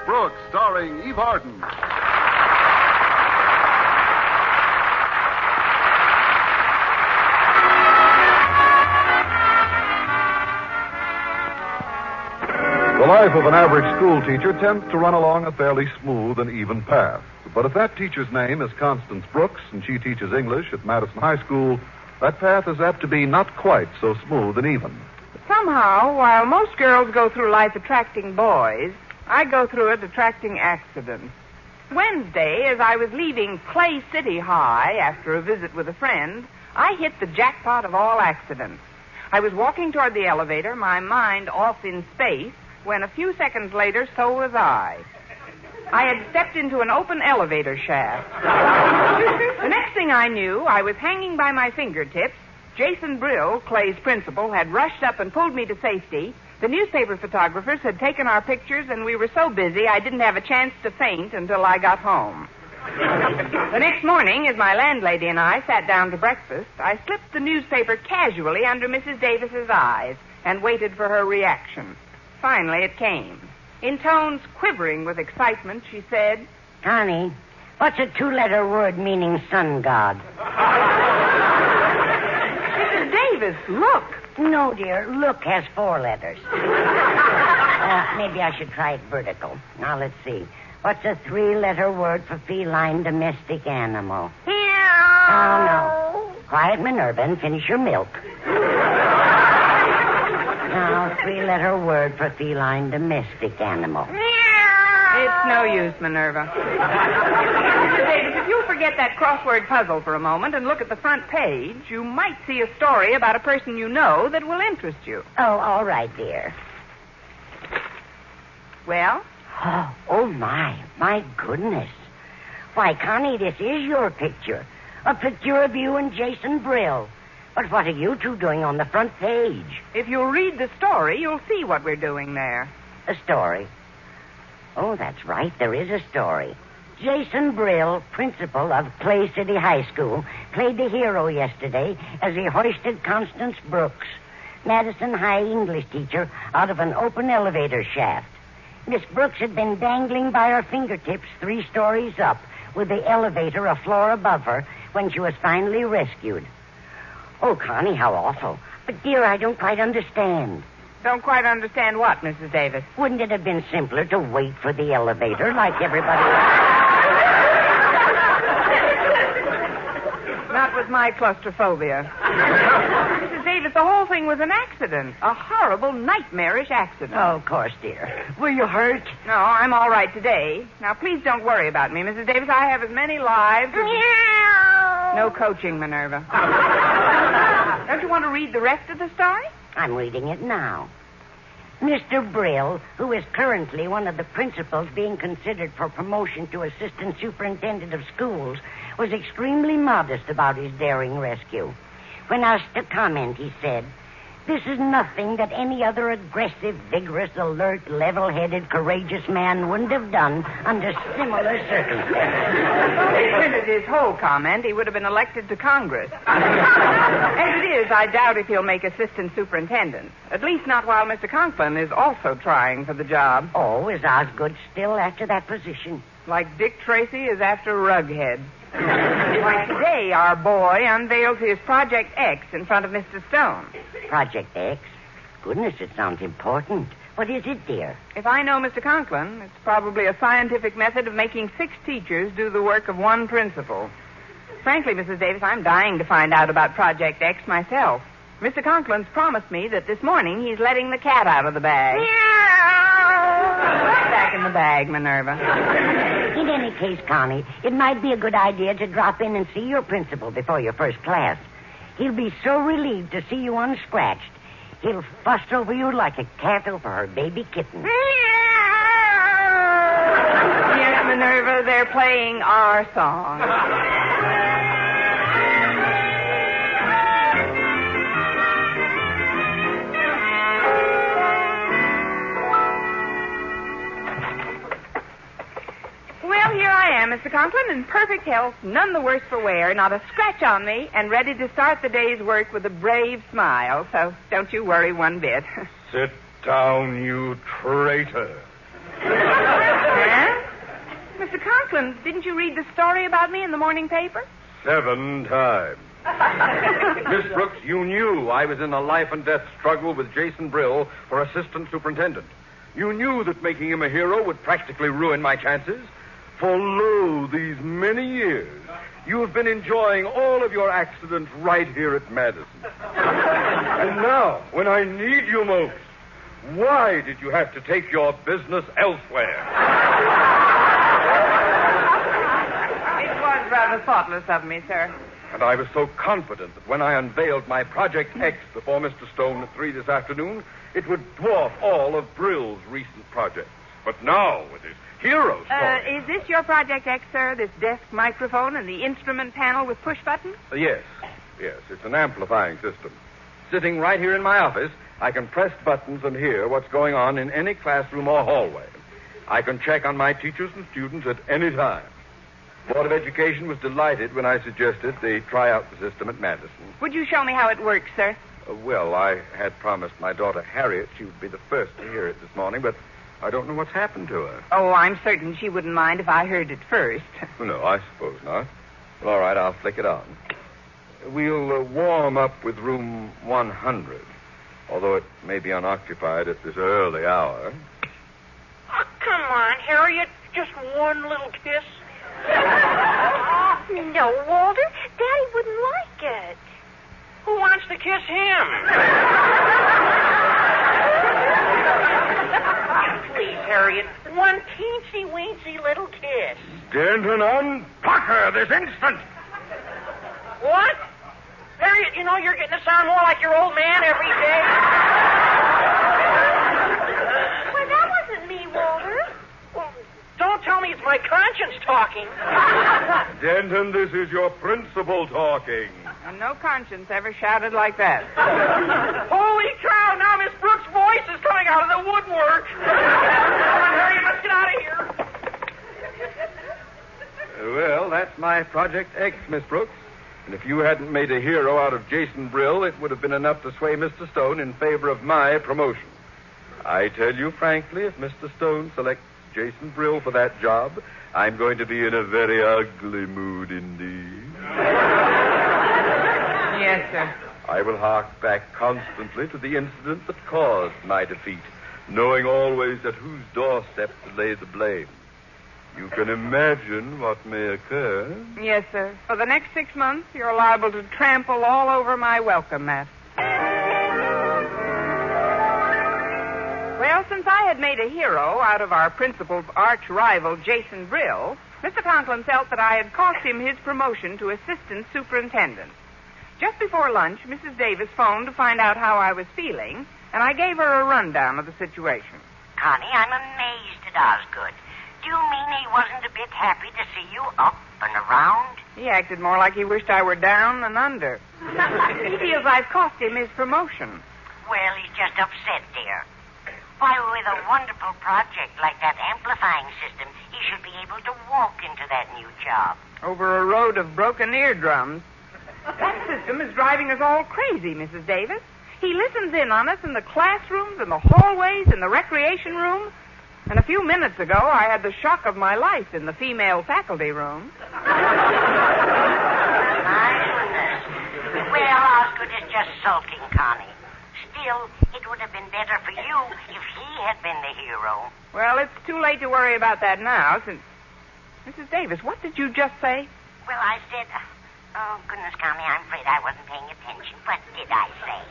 Brooks, starring Eve Arden. The life of an average school teacher tends to run along a fairly smooth and even path. But if that teacher's name is Constance Brooks and she teaches English at Madison High School, that path is apt to be not quite so smooth and even. Somehow, while most girls go through life attracting boys, I go through it attracting accidents. Wednesday, as I was leaving Clay City High after a visit with a friend, I hit the jackpot of all accidents. I was walking toward the elevator, my mind off in space, when a few seconds later, so was I. I had stepped into an open elevator shaft. The next thing I knew, I was hanging by my fingertips. Jason Brill, Clay's principal, had rushed up and pulled me to safety. The newspaper photographers had taken our pictures, and we were so busy I didn't have a chance to faint until I got home. The next morning, as my landlady and I sat down to breakfast, I slipped the newspaper casually under Mrs. Davis's eyes and waited for her reaction. Finally, it came. In tones quivering with excitement, she said, Connie, what's a two-letter word meaning sun god? Mrs. Davis, look. No, dear. Look has 4 letters. Maybe I should try it vertical. Now, let's see. What's a 3-letter word for feline domestic animal? Oh, no. Quiet, Minerva, and finish your milk. Now, 3-letter word for feline domestic animal. It's no use, Minerva. Mrs. Davis, if you'll forget that crossword puzzle for a moment and look at the front page, you might see a story about a person you know that will interest you. Oh, all right, dear. Well? Oh, my goodness. Why, Connie, this is your picture. A picture of you and Jason Brill. But what are you two doing on the front page? If you'll read the story, you'll see what we're doing there. A story? Oh, that's right. There is a story. Jason Brill, principal of Clay City High School, played the hero yesterday as he hoisted Constance Brooks, Madison High English teacher, out of an open elevator shaft. Miss Brooks had been dangling by her fingertips 3 stories up, with the elevator a floor above her, when she was finally rescued. Oh, Connie, how awful. But, dear, I don't quite understand. Don't quite understand what, Mrs. Davis? Wouldn't it have been simpler to wait for the elevator like everybody else? Not with my claustrophobia. Mrs. Davis, the whole thing was an accident. A horrible, nightmarish accident. Oh, of course, dear. Were you hurt? No, I'm all right today. Now, please don't worry about me, Mrs. Davis. I have as many lives as... No coaching, Minerva. Don't you want to read the rest of the story? I'm reading it now. Mr. Brill, who is currently one of the principals being considered for promotion to assistant superintendent of schools, was extremely modest about his daring rescue. When asked to comment, he said, "This is nothing that any other aggressive, vigorous, alert, level-headed, courageous man wouldn't have done under similar circumstances." If he printed his whole comment, he would have been elected to Congress. As it is, I doubt if he'll make assistant superintendent. At least not while Mr. Conklin is also trying for the job. Oh, is Osgood still after that position? Like Dick Tracy is after Rughead. Like today, our boy unveils his Project X in front of Mr. Stone. Project X? Goodness, it sounds important. What is it, dear? If I know Mr. Conklin, it's probably a scientific method of making 6 teachers do the work of 1 principal. Frankly, Mrs. Davis, I'm dying to find out about Project X myself. Mr. Conklin's promised me that this morning he's letting the cat out of the bag. Back in the bag, Minerva. In any case, Connie, it might be a good idea to drop in and see your principal before your first class. He'll be so relieved to see you unscratched. He'll fuss over you like a cat over her baby kitten. Yes, Minerva, they're playing our song. Well, here I am, Mr. Conklin, in perfect health, none the worse for wear, not a scratch on me, and ready to start the day's work with a brave smile. So don't you worry one bit. Sit down, you traitor. Huh? Mr. Conklin, didn't you read the story about me in the morning paper? 7 times. Miss Brooks, you knew I was in a life-and-death struggle with Jason Brill for assistant superintendent. You knew that making him a hero would practically ruin my chances. For lo, these many years, you have been enjoying all of your accidents right here at Madison. And now, when I need you most, why did you have to take your business elsewhere? It was rather thoughtless of me, sir. And I was so confident that when I unveiled my Project X before Mr. Stone at 3 this afternoon, it would dwarf all of Brill's recent projects. But now, with his hero story... Is this your Project X, sir? This desk microphone and the instrument panel with push buttons? Yes. It's an amplifying system. Sitting right here in my office, I can press buttons and hear what's going on in any classroom or hallway. I can check on my teachers and students at any time. The Board of Education was delighted when I suggested they try out the system at Madison. Would you show me how it works, sir? Well, I had promised my daughter Harriet she would be the first to hear it this morning, but I don't know what's happened to her. Oh, I'm certain she wouldn't mind if I heard it first. No, I suppose not. Well, all right, I'll flick it on. We'll warm up with room 100, although it may be unoccupied at this early hour. Oh, come on, Harriet. Just one little kiss. No, Walter. Daddy wouldn't like it. Who wants to kiss him? Please, Harriet. One teensy-weensy little kiss. Denton, unpack her this instant! What? Harriet, you know you're getting to sound more like your old man every day. Well, that wasn't me, Walter. Well, don't tell me it's my conscience talking. Denton, this is your principal talking. And no conscience ever shouted like that. Holy cow, now Miss Brooks' voice is coming out of the woodwork. Come on, Harriet, let's get out of here. Well, that's my Project X, Miss Brooks. And if you hadn't made a hero out of Jason Brill, it would have been enough to sway Mr. Stone in favor of my promotion. I tell you frankly, if Mr. Stone selects Jason Brill for that job, I'm going to be in a very ugly mood indeed. Yes, sir. I will hark back constantly to the incident that caused my defeat, knowing always at whose doorstep to lay the blame. You can imagine what may occur. Yes, sir. For the next 6 months, you're liable to trample all over my welcome mat. Well, since I had made a hero out of our principal's arch-rival, Jason Brill, Mr. Conklin felt that I had cost him his promotion to assistant superintendent. Just before lunch, Mrs. Davis phoned to find out how I was feeling, and I gave her a rundown of the situation. Connie, I'm amazed at Osgood. Do you mean he wasn't a bit happy to see you up and around? He acted more like he wished I were down than under. He feels I've cost him his promotion. Well, he's just upset, dear. Why, with a wonderful project like that amplifying system, he should be able to walk into that new job. Over a road of broken eardrums. That system is driving us all crazy, Mrs. Davis. He listens in on us in the classrooms, in the hallways, in the recreation room. And a few minutes ago, I had the shock of my life in the female faculty room. My goodness. Well, Osgood is just sulking, Connie. Still, it would have been better for you if he had been the hero. Well, it's too late to worry about that now, since... Mrs. Davis, what did you just say? Well, I said... Oh, goodness, Connie, I'm afraid I wasn't paying attention. What did I say?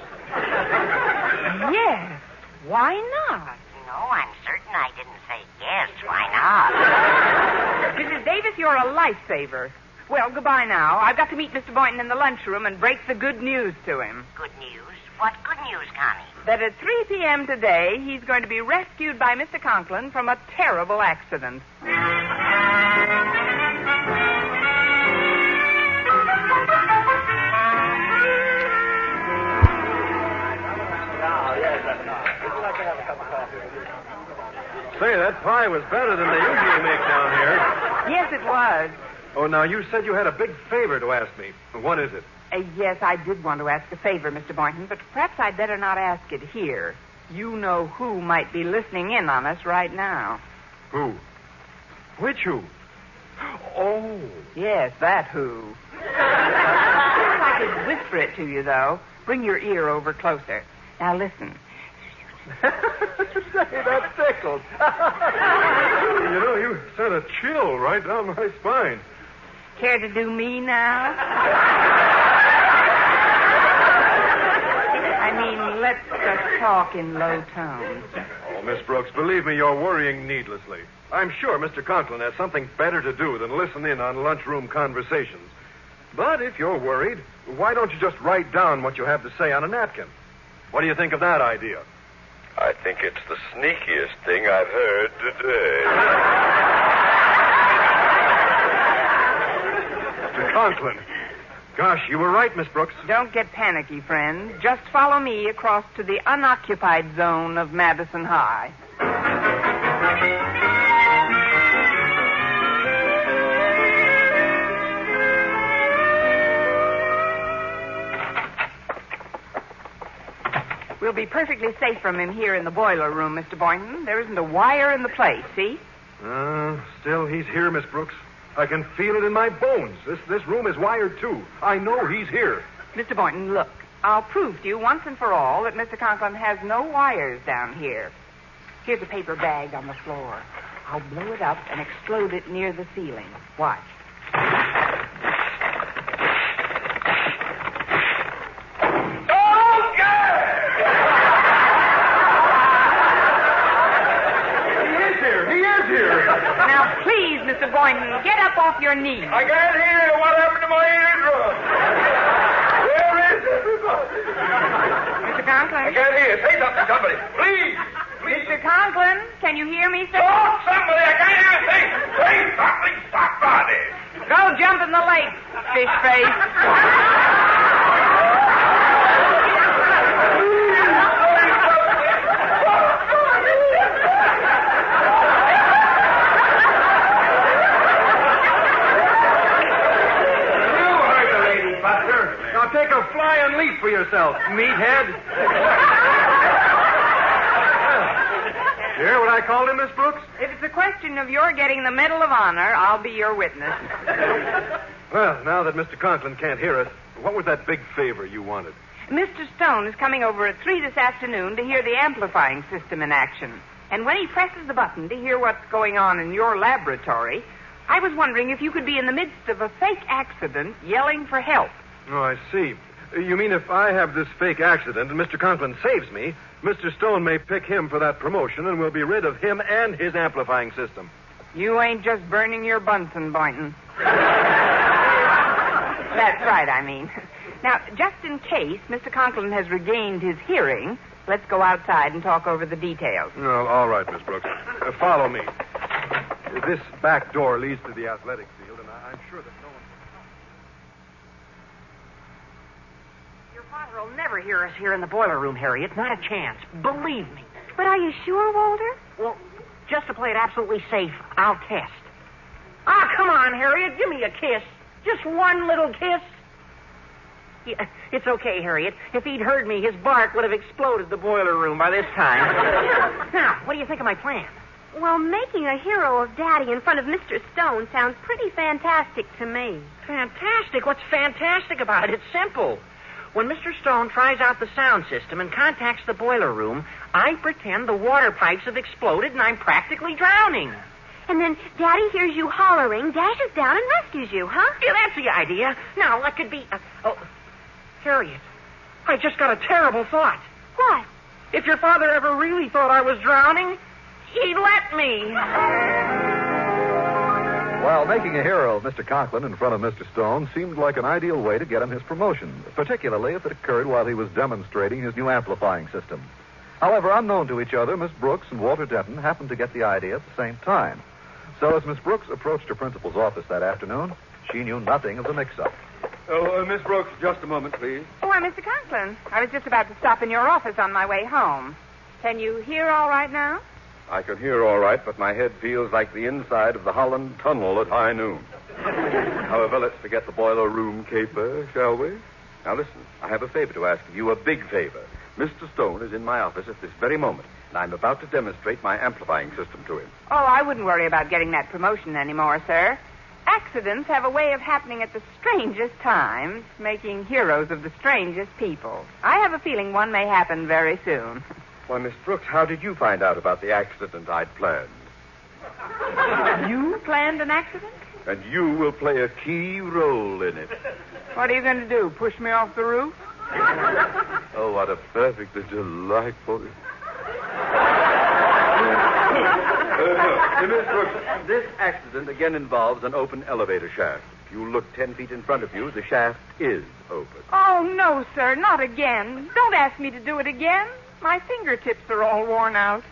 Yes. Why not? No, I'm certain I didn't say yes. Why not? Mrs. Davis, you're a lifesaver. Well, goodbye now. I've got to meet Mr. Boynton in the lunchroom and break the good news to him. Good news? What good news, Connie? That at 3 p.m. today, he's going to be rescued by Mr. Conklin from a terrible accident. Say, that pie was better than they usually make down here. Yes, it was. Oh, now, you said you had a big favor to ask me. What is it? Yes, I did want to ask a favor, Mr. Boynton, but perhaps I'd better not ask it here. You know who might be listening in on us right now. Who? Which who? Oh. Yes, that who. If I could whisper it to you, though. Bring your ear over closer. Now listen. Say, that tickles. You sent a chill right down my spine. Care to do me now? I mean, let's just talk in low tones. Oh, Miss Brooks, believe me, you're worrying needlessly. I'm sure Mr. Conklin has something better to do than listen in on lunchroom conversations. But if you're worried, why don't you just write down what you have to say on a napkin? What do you think of that idea? I think it's the sneakiest thing I've heard today. Mr. Conklin. Gosh, you were right, Miss Brooks. Don't get panicky, friend. Just follow me across to the unoccupied zone of Madison High. We'll be perfectly safe from him here in the boiler room, Mr. Boynton. There isn't a wire in the place, see? Still, he's here, Miss Brooks. I can feel it in my bones. This room is wired, too. I know he's here. Mr. Boynton, look. I'll prove to you once and for all that Mr. Conklin has no wires down here. Here's a paper bag on the floor. I'll blow it up and explode it near the ceiling. Watch. Mr. Boynton, get up off your knees. I can't hear. What happened to my eardrum? Where is everybody? Mr. Conklin? I can't hear. Say something, somebody. Please. Mr. Conklin, can you hear me, sir? Oh, somebody. I can't hear a thing. Say something, somebody. Go jump in the lake, fish face. Take a flying leap for yourself, meathead. You hear what I called him, Miss Brooks? If it's a question of your getting the Medal of Honor, I'll be your witness. Well, now that Mr. Conklin can't hear us, what was that big favor you wanted? Mr. Stone is coming over at 3 this afternoon to hear the amplifying system in action. And when he presses the button to hear what's going on in your laboratory, I was wondering if you could be in the midst of a fake accident yelling for help. Oh, I see. You mean if I have this fake accident and Mr. Conklin saves me, Mr. Stone may pick him for that promotion and we'll be rid of him and his amplifying system. You ain't just burning your Bunsen, Boynton. That's right, I mean. Now, just in case Mr. Conklin has regained his hearing, let's go outside and talk over the details. Oh, all right, Miss Brooks. Follow me. This back door leads to the athletic field, and I'm sure that no one... Your father will never hear us here in the boiler room, Harriet. Not a chance. Believe me. But are you sure, Walter? Well, just to play it absolutely safe, I'll test. Ah, come on, Harriet. Give me a kiss. Just one little kiss. Yeah, it's okay, Harriet. If he'd heard me, his bark would have exploded the boiler room by this time. Now, what do you think of my plan? Well, making a hero of Daddy in front of Mr. Stone sounds pretty fantastic to me. Fantastic? What's fantastic about it? It's simple. When Mr. Stone tries out the sound system and contacts the boiler room, I pretend the water pipes have exploded and I'm practically drowning. And then Daddy hears you hollering, dashes down, and rescues you, huh? Yeah, that's the idea. Now, that could be... Harriet, I just got a terrible thought. What? If your father ever really thought I was drowning, he'd let me. Well, making a hero of Mr. Conklin in front of Mr. Stone seemed like an ideal way to get him his promotion, particularly if it occurred while he was demonstrating his new amplifying system. However, unknown to each other, Miss Brooks and Walter Denton happened to get the idea at the same time. So as Miss Brooks approached her principal's office that afternoon, she knew nothing of the mix-up. Oh, Miss Brooks, just a moment, please. Oh, why, Mr. Conklin, I was just about to stop in your office on my way home. Can you hear all right now? I can hear all right, but my head feels like the inside of the Holland Tunnel at high noon. However, let's forget the boiler room caper, shall we? Now, listen, I have a favor to ask of you, a big favor. Mr. Stone is in my office at this very moment, and I'm about to demonstrate my amplifying system to him. Oh, I wouldn't worry about getting that promotion anymore, sir. Accidents have a way of happening at the strangest times, making heroes of the strangest people. I have a feeling one may happen very soon. Why, Miss Brooks, how did you find out about the accident I'd planned? You planned an accident? And you will play a key role in it. What are you going to do, push me off the roof? Oh, what a perfectly delightful... Miss Brooks, this accident again involves an open elevator shaft. If you look 10 feet in front of you, the shaft is open. Oh, no, sir, not again. Don't ask me to do it again. My fingertips are all worn out.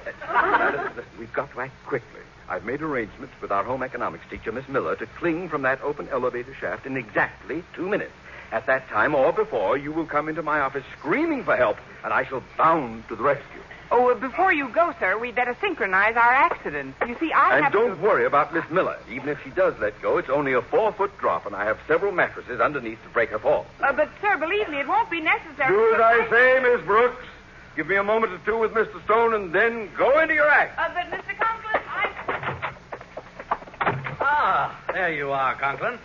We've got to act quickly. I've made arrangements with our home economics teacher, Miss Miller, to cling from that open elevator shaft in exactly 2 minutes. At that time or before, you will come into my office screaming for help, and I shall bound to the rescue. Oh, before you go, sir, we'd better synchronize our accident. You see, I have And don't worry about Miss Miller. Even if she does let go, it's only a 4-foot drop, and I have several mattresses underneath to break her fall. But, sir, believe me, it won't be necessary. Do as I say, Miss Brooks. Give me a moment or two with Mr. Stone, and then go into your act. But, Mr. Conklin, Ah, there you are, Conklin.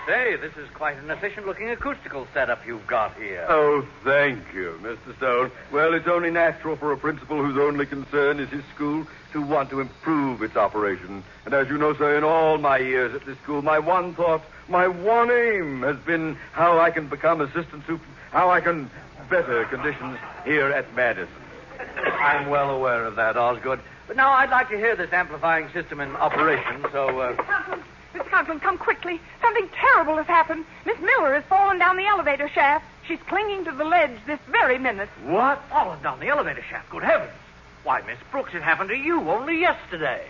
Say, this is quite an efficient-looking acoustical setup you've got here. Oh, thank you, Mr. Stone. Well, it's only natural for a principal whose only concern is his school to want to improve its operation. And as you know, sir, in all my years at this school, my one thought, my one aim has been how I can become assistant how I can better conditions here at Madison. I'm well aware of that, Osgood. But now I'd like to hear this amplifying system in operation, so... Mr. Conklin, come quickly. Something terrible has happened. Miss Miller has fallen down the elevator shaft. She's clinging to the ledge this very minute. What? Fallen down the elevator shaft? Good heavens. Why, Miss Brooks, it happened to you only yesterday.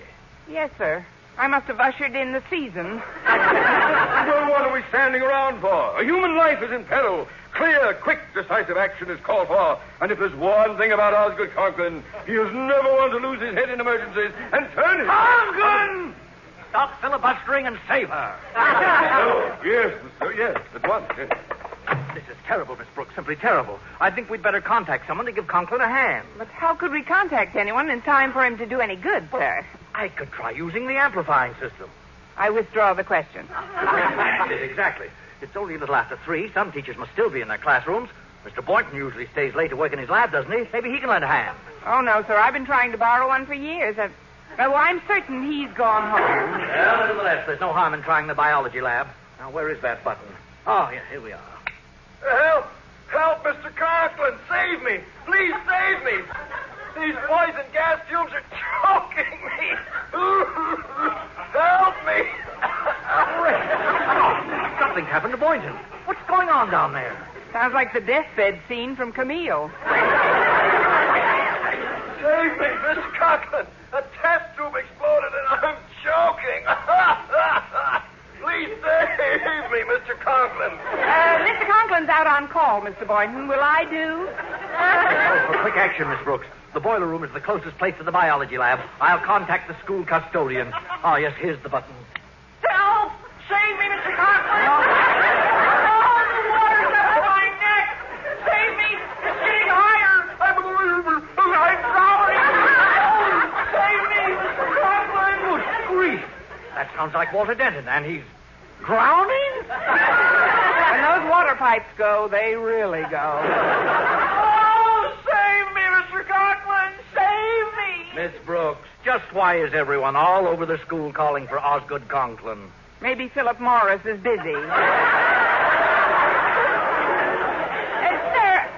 Yes, sir. I must have ushered in the season. Well, what are we standing around for? A human life is in peril. Clear, quick, decisive action is called for. And if there's one thing about Osgood Conklin, he is never one to lose his head in emergencies and turn his... Conklin! Stop filibustering and save her. Oh, yes, sir, yes, at once, yes. This is terrible, Miss Brooks, simply terrible. I think we'd better contact someone to give Conklin a hand. But how could we contact anyone in time for him to do any good, sir? I could try using the amplifying system. I withdraw the question. Exactly. It's only a little after 3. Some teachers must still be in their classrooms. Mr. Boynton usually stays late to work in his lab, doesn't he? Maybe he can lend a hand. Oh, no, sir. I've been trying to borrow one for years. I'm certain he's gone home. Well, nevertheless, there's no harm in trying the biology lab. Now, where is that button? Oh, yeah, here we are. Help! Help, Mr. Conklin! Save me! Please save me! These poison gas fumes are choking me! Help me! Something's happened to Boynton. What's going on down there? Sounds like the deathbed scene from Camille. Save me, Mr. Conklin! A test tube exploded and I'm choking! Please save me, Mr. Conklin! Mr. Conklin's out on call, Mr. Boynton. Will I do? Oh, for quick action, Miss Brooks. The boiler room is the closest place to the biology lab. I'll contact the school custodian. Oh, yes, here's the button. Help! Save me, Mr. Conklin! Oh, the water's up to my neck! Save me! It's getting higher! I'm drowning! Save me, Mr. Conklin! Good grief! That sounds like Walter Denton, and he's drowning? When those water pipes go, they really go. Oh, save me, Mr. Conklin! Save me! Miss Brooks, just why is everyone all over the school calling for Osgood Conklin? Maybe Philip Morris is busy. Sir,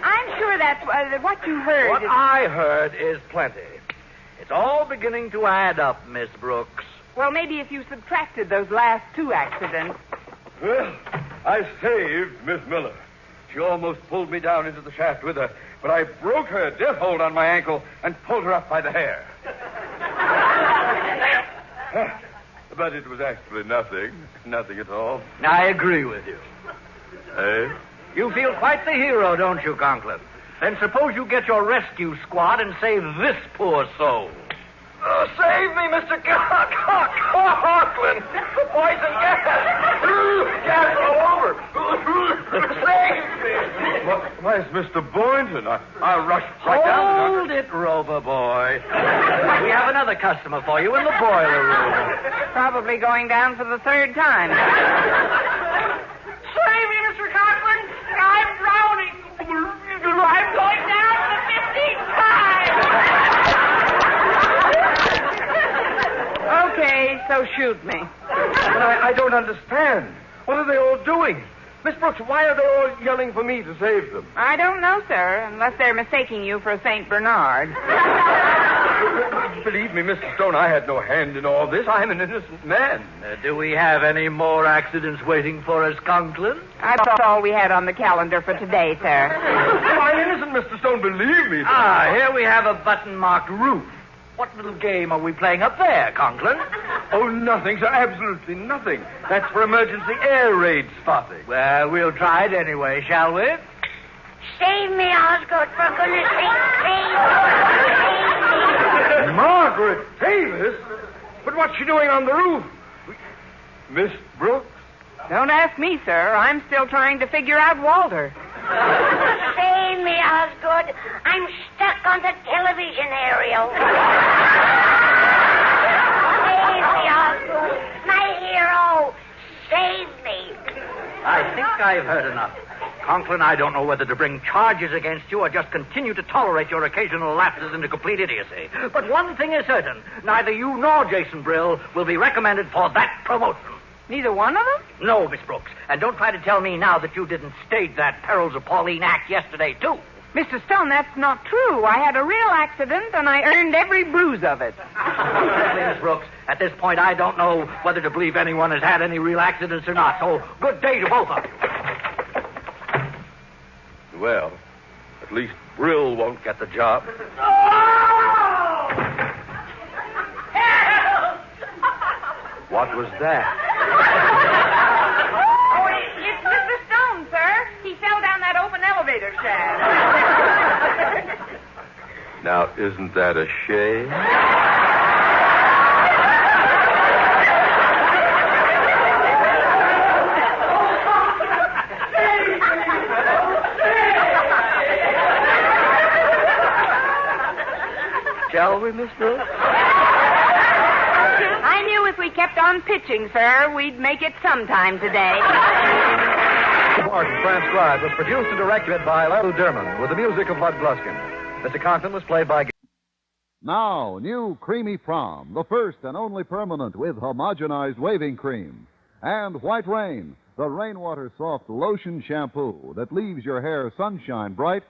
I'm sure that's what you heard. What I heard is plenty. It's all beginning to add up, Miss Brooks. Well, maybe if you subtracted those last 2 accidents. Well, I saved Miss Miller. She almost pulled me down into the shaft with her, but I broke her death hold on my ankle and pulled her up by the hair. But it was actually nothing. Nothing at all. I agree with you. Eh? You feel quite the hero, don't you, Conklin? Then suppose you get your rescue squad and save this poor soul. Save me, Mr. Conklin. The poison gas. Gas all over. Save me. Where's Mr. Boynton? I rushed right down. Hold it, Rover boy. We have another customer for you in the boiler room. Probably going down for the third time. Save me, Mr. Conklin. I'm drowning. I'm going down for the 15th time. Okay, so shoot me. But I don't understand. What are they all doing? Miss Brooks, why are they all yelling for me to save them? I don't know, sir, unless they're mistaking you for St. Bernard. Believe me, Mr. Stone, I had no hand in all this. I'm an innocent man. Do we have any more accidents waiting for us, Conklin? That's all we had on the calendar for today, sir. I'm innocent, Mr. Stone, believe me. Here we have a button-marked roof. What little game are we playing up there, Conklin? Oh, nothing, sir. Absolutely nothing. That's for emergency air raid spotting. Well, we'll try it anyway, shall we? Save me, Osgood, for goodness sake. Save me. Margaret Davis? But what's she doing on the roof? Miss Brooks? Don't ask me, sir. I'm still trying to figure out Walter. Save me, Osgood. I'm stuck on the television aerial. Save me, Osgood. My hero. Save me. I think I've heard enough. Conklin, I don't know whether to bring charges against you or just continue to tolerate your occasional lapses into complete idiocy. But one thing is certain. Neither you nor Jason Brill will be recommended for that promotion. Neither one of them? No, Miss Brooks. And don't try to tell me now that you didn't stage that Perils of Pauline act yesterday, too. Mr. Stone, that's not true. I had a real accident, and I earned every bruise of it. Miss Brooks, at this point, I don't know whether to believe anyone has had any real accidents or not. So, good day to both of you. Well, at least Brill won't get the job. What was that? Oh, it's Mr. Stone, sir. He fell down that open elevator shaft. Now, isn't that a shame? Shall we, Miss Brooks? I knew if we kept on pitching, sir, we'd make it sometime today. Martin transcribed was produced and directed by Lou Derman with the music of Bud Gluskin. Mr. Conklin was played by... Now, new Creamy Prom, the first and only permanent with homogenized waving cream. And White Rain, the rainwater soft lotion shampoo that leaves your hair sunshine bright,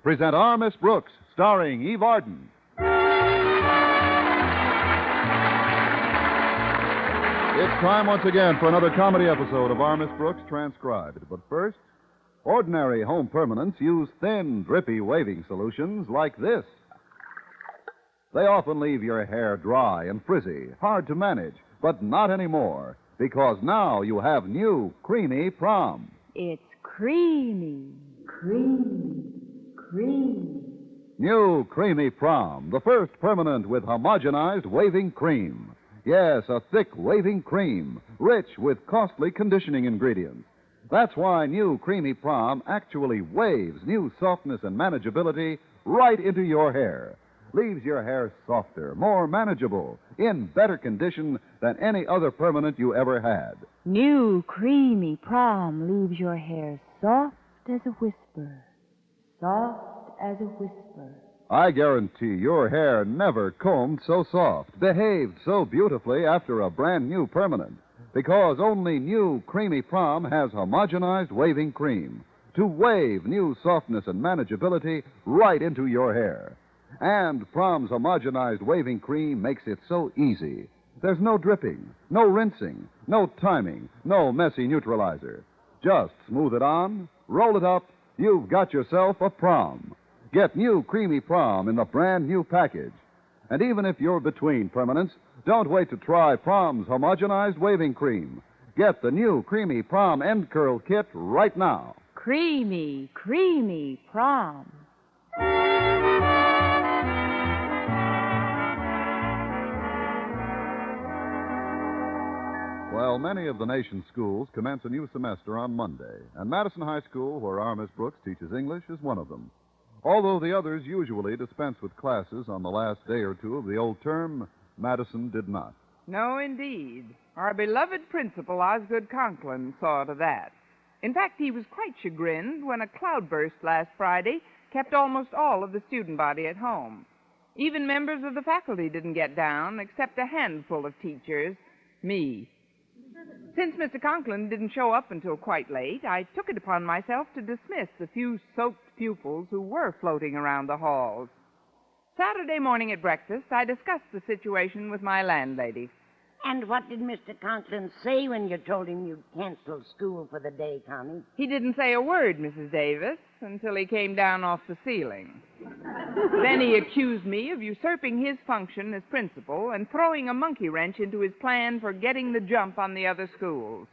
present Our Miss Brooks, starring Eve Arden. It's time once again for another comedy episode of Our Miss Brooks transcribed. But first, ordinary home permanents use thin, drippy waving solutions like this. They often leave your hair dry and frizzy, hard to manage, but not anymore, because now you have new Creamy Prom. It's creamy, creamy, creamy. New Creamy Prom, the first permanent with homogenized waving cream. Yes, a thick waving cream, rich with costly conditioning ingredients. That's why new Creamy Prom actually waves new softness and manageability right into your hair. Leaves your hair softer, more manageable, in better condition than any other permanent you ever had. New Creamy Prom leaves your hair soft as a whisper. Soft as a whisper. I guarantee your hair never combed so soft, behaved so beautifully after a brand new permanent, because only new Creamy Prom has homogenized waving cream to wave new softness and manageability right into your hair. And Prom's homogenized waving cream makes it so easy. There's no dripping, no rinsing, no timing, no messy neutralizer. Just smooth it on, roll it up, you've got yourself a Prom. Get new Creamy Prom in the brand new package. And even if you're between permanents, don't wait to try Prom's homogenized waving cream. Get the new Creamy Prom End Curl Kit right now. Creamy, creamy Prom. Well, many of the nation's schools commence a new semester on Monday, and Madison High School, where our Miss Brooks teaches English, is one of them. Although the others usually dispense with classes on the last day or two of the old term, Madison did not. No, indeed. Our beloved principal, Osgood Conklin, saw to that. In fact, he was quite chagrined when a cloudburst last Friday kept almost all of the student body at home. Even members of the faculty didn't get down, except a handful of teachers, me. Since Mr. Conklin didn't show up until quite late, I took it upon myself to dismiss the few soaked pupils who were floating around the halls. Saturday morning at breakfast, I discussed the situation with my landlady. And what did Mr. Conklin say when you told him you'd canceled school for the day, Connie? He didn't say a word, Mrs. Davis, until he came down off the ceiling. Then he accused me of usurping his function as principal and throwing a monkey wrench into his plan for getting the jump on the other schools.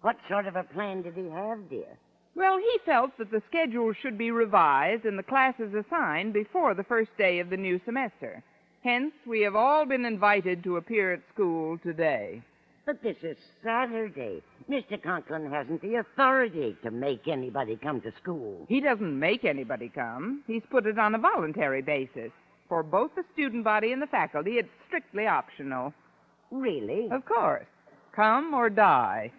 What sort of a plan did he have, dear? Well, he felt that the schedule should be revised and the classes assigned before the first day of the new semester. Hence, we have all been invited to appear at school today. But this is Saturday. Mr. Conklin hasn't the authority to make anybody come to school. He doesn't make anybody come. He's put it on a voluntary basis. For both the student body and the faculty, it's strictly optional. Really? Of course. Come or die.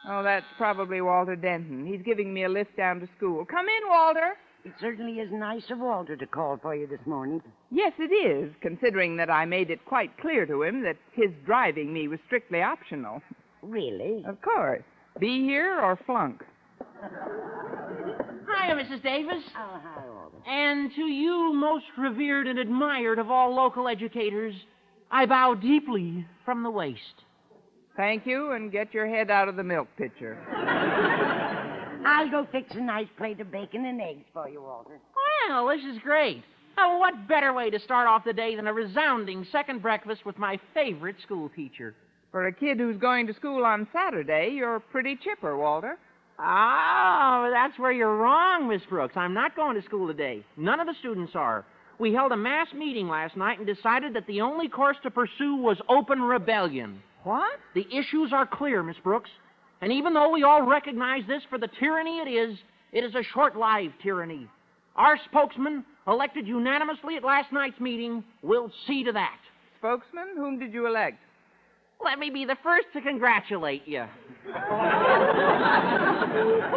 Oh, that's probably Walter Denton. He's giving me a lift down to school. Come in, Walter. It certainly is nice of Walter to call for you this morning. Yes, it is, considering that I made it quite clear to him that his driving me was strictly optional. Really? Of course. Be here or flunk. Hiya, Mrs. Davis. Oh, hi, Walter. And to you, most revered and admired of all local educators, I bow deeply from the waist. Thank you, and get your head out of the milk pitcher. I'll go fix a nice plate of bacon and eggs for you, Walter. Well, this is great. Oh, what better way to start off the day than a resounding second breakfast with my favorite school teacher? For a kid who's going to school on Saturday, you're pretty chipper, Walter. Oh, that's where you're wrong, Miss Brooks. I'm not going to school today. None of the students are. We held a mass meeting last night and decided that the only course to pursue was open rebellion. What? The issues are clear, Miss Brooks. And even though we all recognize this for the tyranny it is a short-lived tyranny. Our spokesman, elected unanimously at last night's meeting, will see to that. Spokesman? Whom did you elect? Let me be the first to congratulate you. Well,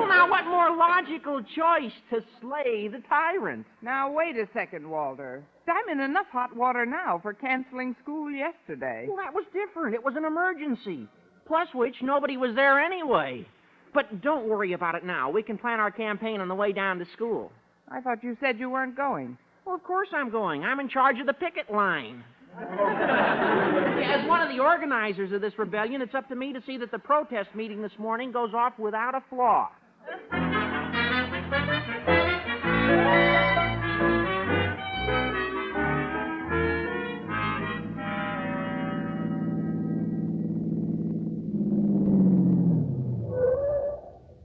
now, what more logical choice to slay the tyrant? Now, wait a second, Walter. I'm in enough hot water now for canceling school yesterday. Well, that was different. It was an emergency. Plus which, nobody was there anyway. But don't worry about it now. We can plan our campaign on the way down to school. I thought you said you weren't going. Well, of course I'm going. I'm in charge of the picket line. As one of the organizers of this rebellion, it's up to me to see that the protest meeting this morning goes off without a flaw.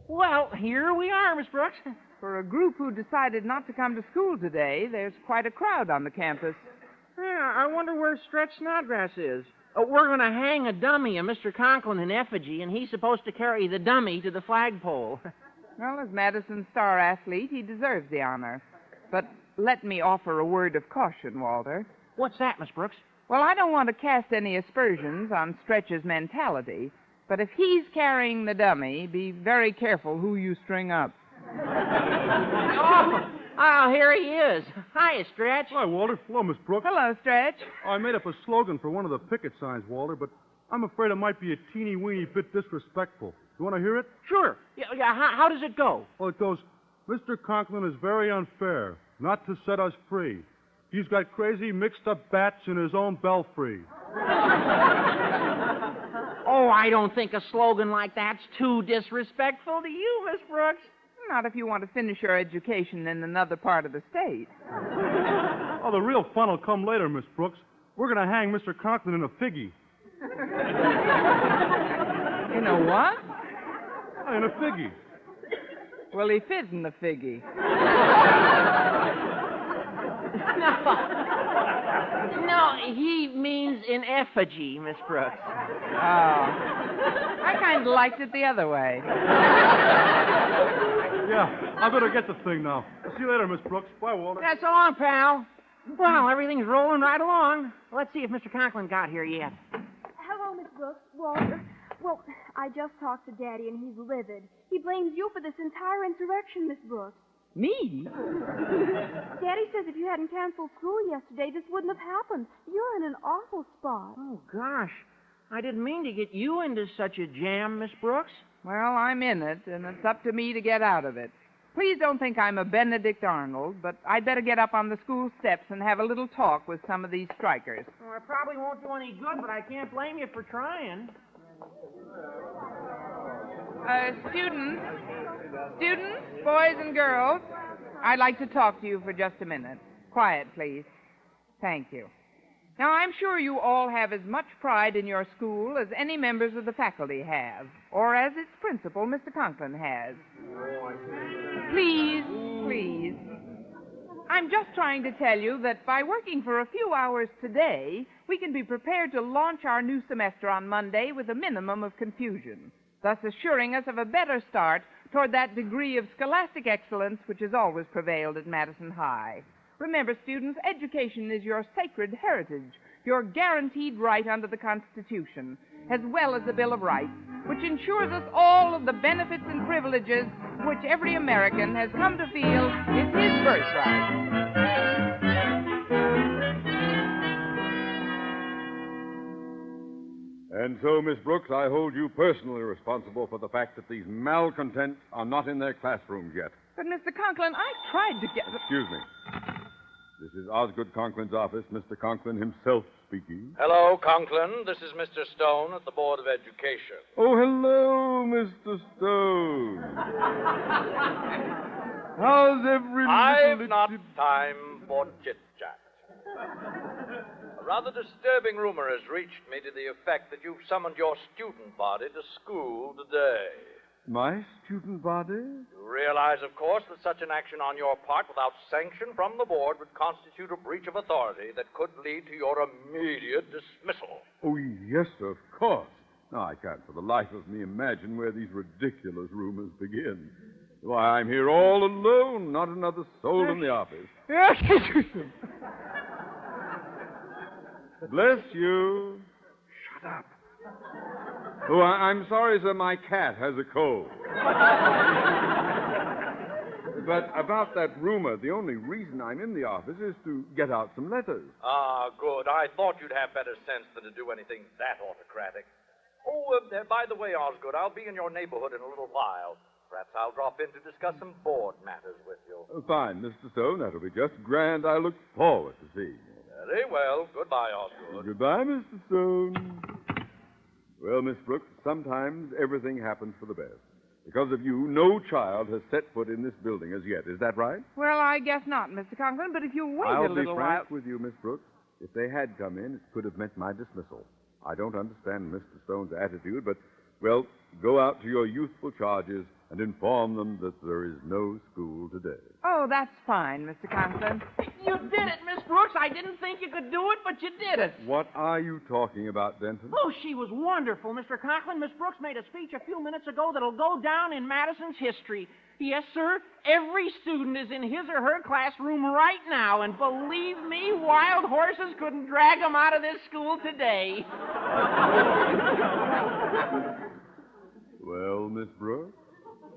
Well, here we are, Miss Brooks. For a group who decided not to come to school today, there's quite a crowd on the campus. Yeah, I wonder where Stretch Snodgrass is. We're going to hang a dummy of Mr. Conklin in effigy, and he's supposed to carry the dummy to the flagpole. Well, as Madison's star athlete, he deserves the honor. But let me offer a word of caution, Walter. What's that, Miss Brooks? Well, I don't want to cast any aspersions on Stretch's mentality, but if he's carrying the dummy, be very careful who you string up. Oh, here he is. Hiya, Stretch. Hi, Walter. Hello, Miss Brooks. Hello, Stretch. I made up a slogan for one of the picket signs, Walter, but I'm afraid it might be a teeny-weeny bit disrespectful. You want to hear it? Sure. Yeah, how does it go? Well, it goes, Mr. Conklin is very unfair, not to set us free. He's got crazy mixed-up bats in his own belfry. Oh, I don't think a slogan like that's too disrespectful to you, Miss Brooks. Not if you want to finish your education in another part of the state. Oh, the real fun will come later, Miss Brooks. We're going to hang Mr. Conklin in a figgy. In a what? In a figgy. Well, he fit in the figgy. No, he means in effigy, Miss Brooks. Oh. I kind of liked it the other way. Yeah, I better get the thing now. See you later, Miss Brooks. Bye, Walter. Yeah, so long, pal. Well, everything's rolling right along. Let's see if Mr. Conklin got here yet. Hello, Miss Brooks. Walter. Well, I just talked to Daddy, and he's livid. He blames you for this entire insurrection, Miss Brooks. Me? Daddy says if you hadn't canceled school yesterday, this wouldn't have happened. You're in an awful spot. Oh, gosh. I didn't mean to get you into such a jam, Miss Brooks. Well, I'm in it, and it's up to me to get out of it. Please don't think I'm a Benedict Arnold, but I'd better get up on the school steps and have a little talk with some of these strikers. Well, it probably won't do any good, but I can't blame you for trying. Students, boys and girls, I'd like to talk to you for just a minute. Quiet, please. Thank you. Now, I'm sure you all have as much pride in your school as any members of the faculty have, or as its principal, Mr. Conklin, has. Please, please. I'm just trying to tell you that by working for a few hours today, we can be prepared to launch our new semester on Monday with a minimum of confusion, thus assuring us of a better start toward that degree of scholastic excellence which has always prevailed at Madison High. Remember, students, education is your sacred heritage, your guaranteed right under the Constitution, as well as the Bill of Rights, which ensures us all of the benefits and privileges which every American has come to feel is his birthright. And so, Miss Brooks, I hold you personally responsible for the fact that these malcontents are not in their classrooms yet. But, Mr. Conklin, I tried to get... Excuse me. This is Osgood Conklin's office. Mr. Conklin himself speaking. Hello, Conklin. This is Mr. Stone at the Board of Education. Oh, hello, Mr. Stone. How's every I've little... not time for chit-chat. A rather disturbing rumor has reached me to the effect that you've summoned your student body to school today. My student body? You realize, of course, that such an action on your part without sanction from the board would constitute a breach of authority that could lead to your immediate dismissal. Oh, yes, of course. Now, I can't for the life of me imagine where these ridiculous rumors begin. Why, I'm here all alone, not another soul in the office. Bless you. Shut up. Oh, I'm sorry, sir. My cat has a cold. But about that rumor, the only reason I'm in the office is to get out some letters. Ah, good. I thought you'd have better sense than to do anything that autocratic. Oh, by the way, Osgood, I'll be in your neighborhood in a little while. Perhaps I'll drop in to discuss some board matters with you. Fine, Mr. Stone. That'll be just grand. I look forward to seeing you. Very well. Goodbye, Osgood. Goodbye, Mr. Stone. Well, Miss Brooks, sometimes everything happens for the best. Because of you, no child has set foot in this building as yet. Is that right? Well, I guess not, Mr. Conklin, but if you wait I'll a little be frank while... with you, Miss Brooks. If they had come in, it could have meant my dismissal. I don't understand Mr. Stone's attitude, but, well, go out to your youthful charges and inform them that there is no school today. Oh, that's fine, Mr. Conklin. You did it, Miss Brooks. I didn't think you could do it, but you did it. What are you talking about, Denton? Oh, she was wonderful, Mr. Conklin. Miss Brooks made a speech a few minutes ago that'll go down in Madison's history. Yes, sir. Every student is in his or her classroom right now, and believe me, wild horses couldn't drag them out of this school today. Well, Miss Brooks,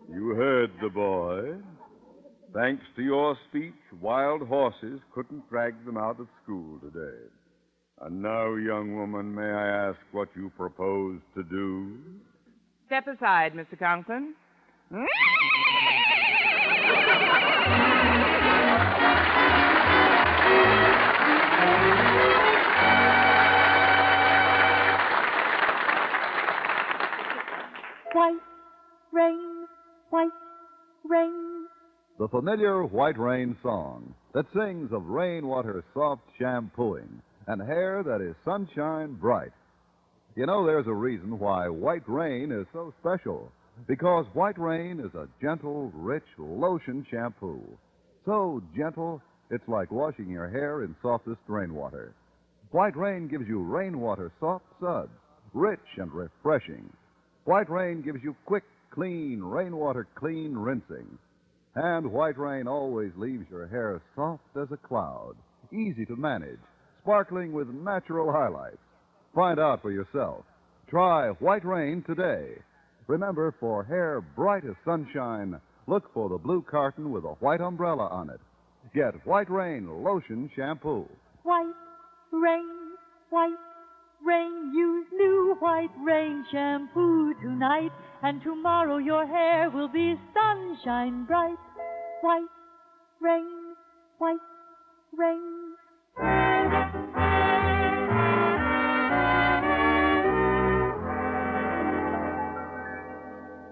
you heard the boy. Thanks to your speech, wild horses couldn't drag them out of school today. And now, young woman, may I ask what you propose to do? Step aside, Mr. Conklin. White rain, white rain. The familiar White Rain song that sings of rainwater soft shampooing and hair that is sunshine bright. You know, there's a reason why White Rain is so special. Because White Rain is a gentle, rich lotion shampoo. So gentle, it's like washing your hair in softest rainwater. White Rain gives you rainwater soft suds, rich and refreshing. White Rain gives you quick, clean, rainwater clean rinsing. And White Rain always leaves your hair soft as a cloud, easy to manage, sparkling with natural highlights. Find out for yourself. Try White Rain today. Remember, for hair bright as sunshine, look for the blue carton with a white umbrella on it. Get White Rain Lotion Shampoo. White rain, use new White Rain shampoo tonight, and tomorrow your hair will be sunshine bright. White rain.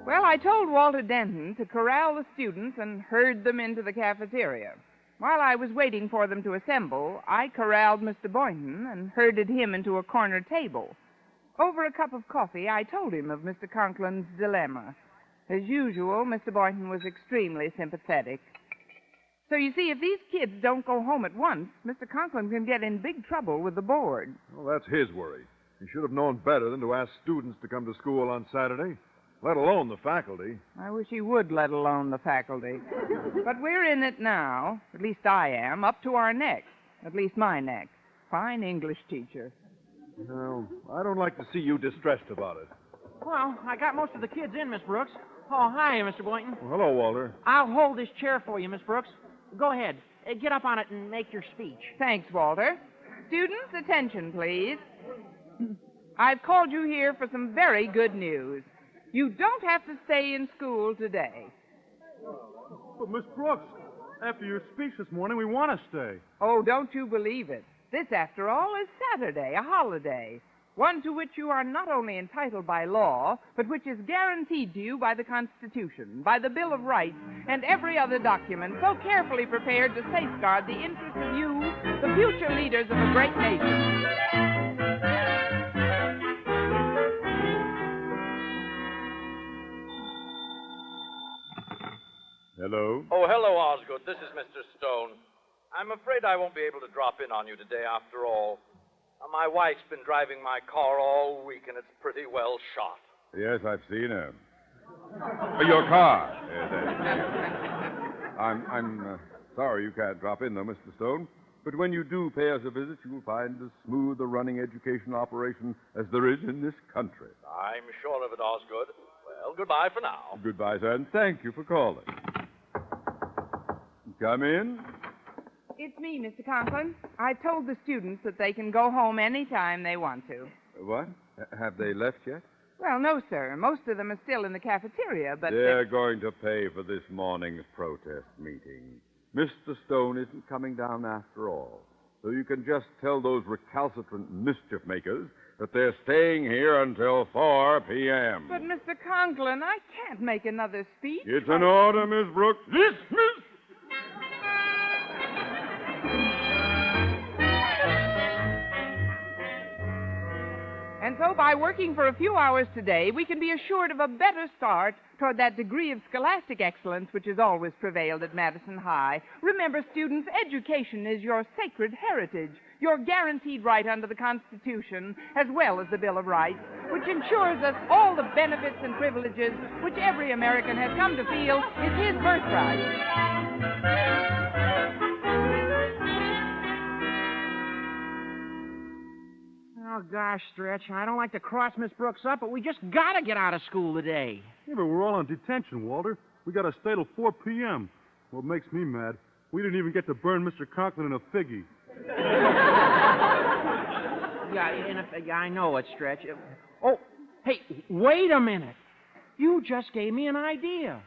Well, I told Walter Denton to corral the students and herd them into the cafeteria. While I was waiting for them to assemble, I corralled Mr. Boynton and herded him into a corner table. Over a cup of coffee, I told him of Mr. Conklin's dilemma. As usual, Mr. Boynton was extremely sympathetic. So you see, if these kids don't go home at once, Mr. Conklin can get in big trouble with the board. Well, that's his worry. He should have known better than to ask students to come to school on Saturday, let alone the faculty. I wish he would let alone the faculty. But we're in it now, at least I am, up to our necks, at least my neck. Fine English teacher. No, I don't like to see you distressed about it. Well, I got most of the kids in, Miss Brooks. Oh, hi, Mr. Boynton. Well, hello, Walter. I'll hold this chair for you, Miss Brooks. Go ahead. Get up on it and make your speech. Thanks, Walter. Students, attention, please. I've called you here for some very good news. You don't have to stay in school today. But, Miss Brooks, after your speech this morning, we want to stay. Oh, don't you believe it. This, after all, is Saturday, a holiday. One to which you are not only entitled by law, but which is guaranteed to you by the Constitution, by the Bill of Rights, and every other document so carefully prepared to safeguard the interests of you, the future leaders of a great nation. Hello? Oh, hello, Osgood. This is Mr. Stone. I'm afraid I won't be able to drop in on you today after all. My wife's been driving my car all week, and it's pretty well shot. Yes, I've seen her. Your car. I'm sorry you can't drop in, though, Mr. Stone. But when you do pay us a visit, you will find as smooth a running education operation as there is in this country. I'm sure of it, Osgood. Well, goodbye for now. Goodbye, sir, and thank you for calling. Come in. It's me, Mr. Conklin. I told the students that they can go home any time they want to. What? Have they left yet? Well, no, sir. Most of them are still in the cafeteria, but... They're going to pay for this morning's protest meeting. Mr. Stone isn't coming down after all. So you can just tell those recalcitrant mischief makers that they're staying here until 4 p.m. But, Mr. Conklin, I can't make another speech. It's an order, Miss Brooks. Dismiss! And so, by working for a few hours today, we can be assured of a better start toward that degree of scholastic excellence which has always prevailed at Madison High. Remember, students, education is your sacred heritage, your guaranteed right under the Constitution, as well as the Bill of Rights, which ensures us all the benefits and privileges which every American has come to feel is his birthright. Oh, gosh, Stretch, I don't like to cross Miss Brooks up, but we just gotta get out of school today. Yeah, but we're all on detention, Walter. We got to stay till 4 p.m. What makes me mad, we didn't even get to burn Mr. Conklin in a figgy. Yeah, I know it, Stretch. Oh, hey, wait a minute. You just gave me an idea.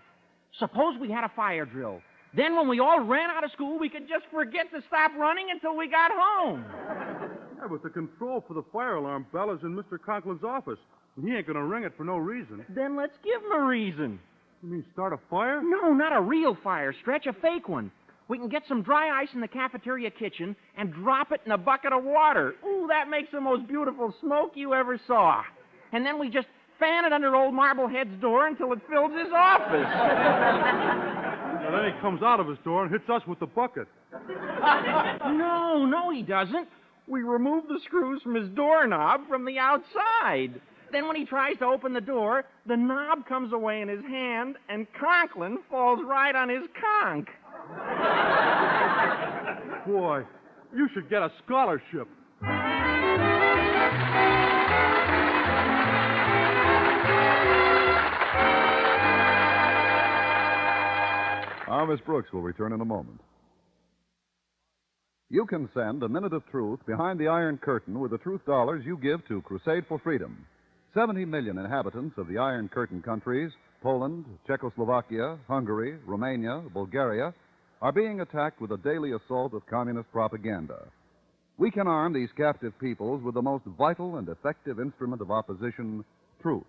Suppose we had a fire drill. Then when we all ran out of school, we could just forget to stop running until we got home. Yeah, but the control for the fire alarm bell is in Mr. Conklin's office, and he ain't going to ring it for no reason. Then let's give him a reason. You mean start a fire? No, not a real fire, Stretch, a fake one. We can get some dry ice in the cafeteria kitchen and drop it in a bucket of water. Ooh, that makes the most beautiful smoke you ever saw. And then we just fan it under old Marblehead's door until it fills his office. And then he comes out of his door and hits us with the bucket. No, he doesn't. We removed the screws from his doorknob from the outside. Then when he tries to open the door, the knob comes away in his hand, and Conklin falls right on his conch. Boy, you should get a scholarship. Our Miss Brooks will return in a moment. You can send a minute of truth behind the Iron Curtain with the truth dollars you give to Crusade for Freedom. 70 million inhabitants of the Iron Curtain countries, Poland, Czechoslovakia, Hungary, Romania, Bulgaria, are being attacked with a daily assault of communist propaganda. We can arm these captive peoples with the most vital and effective instrument of opposition, truth.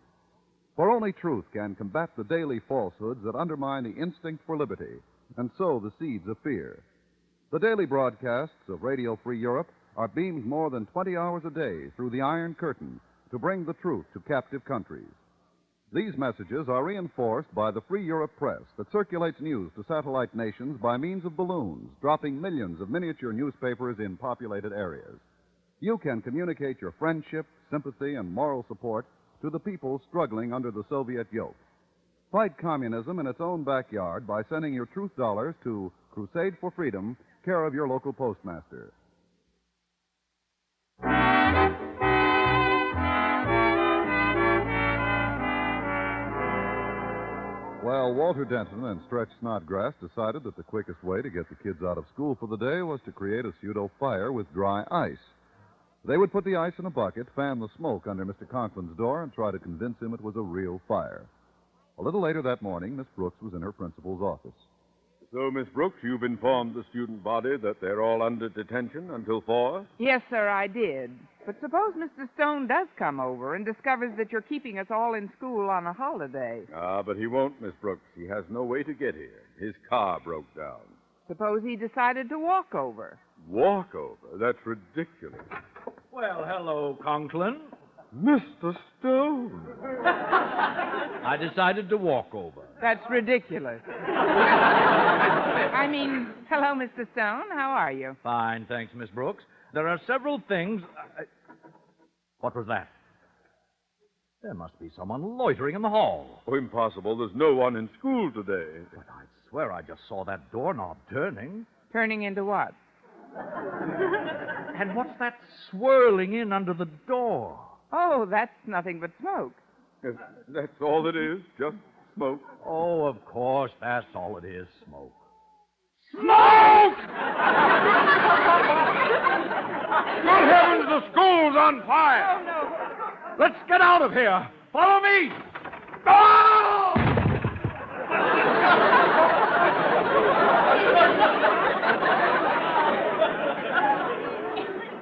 For only truth can combat the daily falsehoods that undermine the instinct for liberty and sow the seeds of fear. The daily broadcasts of Radio Free Europe are beamed more than 20 hours a day through the Iron Curtain to bring the truth to captive countries. These messages are reinforced by the Free Europe press that circulates news to satellite nations by means of balloons, dropping millions of miniature newspapers in populated areas. You can communicate your friendship, sympathy, and moral support to the people struggling under the Soviet yoke. Fight communism in its own backyard by sending your truth dollars to Crusade for Freedom, care of your local postmaster. Well, Walter Denton and Stretch Snodgrass decided that the quickest way to get the kids out of school for the day was to create a pseudo fire with dry ice. They would put the ice in a bucket, fan the smoke under Mr. Conklin's door, and try to convince him it was a real fire. A little later that morning, Miss Brooks was in her principal's office. So, Miss Brooks, you've informed the student body that they're all under detention until 4? Yes, sir, I did. But suppose Mr. Stone does come over and discovers that you're keeping us all in school on a holiday. But he won't, Miss Brooks. He has no way to get here. His car broke down. Suppose he decided to walk over. Walk over? That's ridiculous. Well, hello, Conklin. Mr. Stone. I decided to walk over. That's ridiculous. I mean, hello, Mr. Stone. How are you? Fine, thanks, Miss Brooks. There are several things... What was that? There must be someone loitering in the hall. Oh, impossible. There's no one in school today. But I swear I just saw that doorknob turning. Turning into what? And what's that swirling in under the door? Oh, that's nothing but smoke. Yes, that's all it is, just smoke. Oh, of course, that's all it is, smoke. Smoke! Good heavens, the school's on fire! Oh, no. Let's get out of here. Follow me. Oh!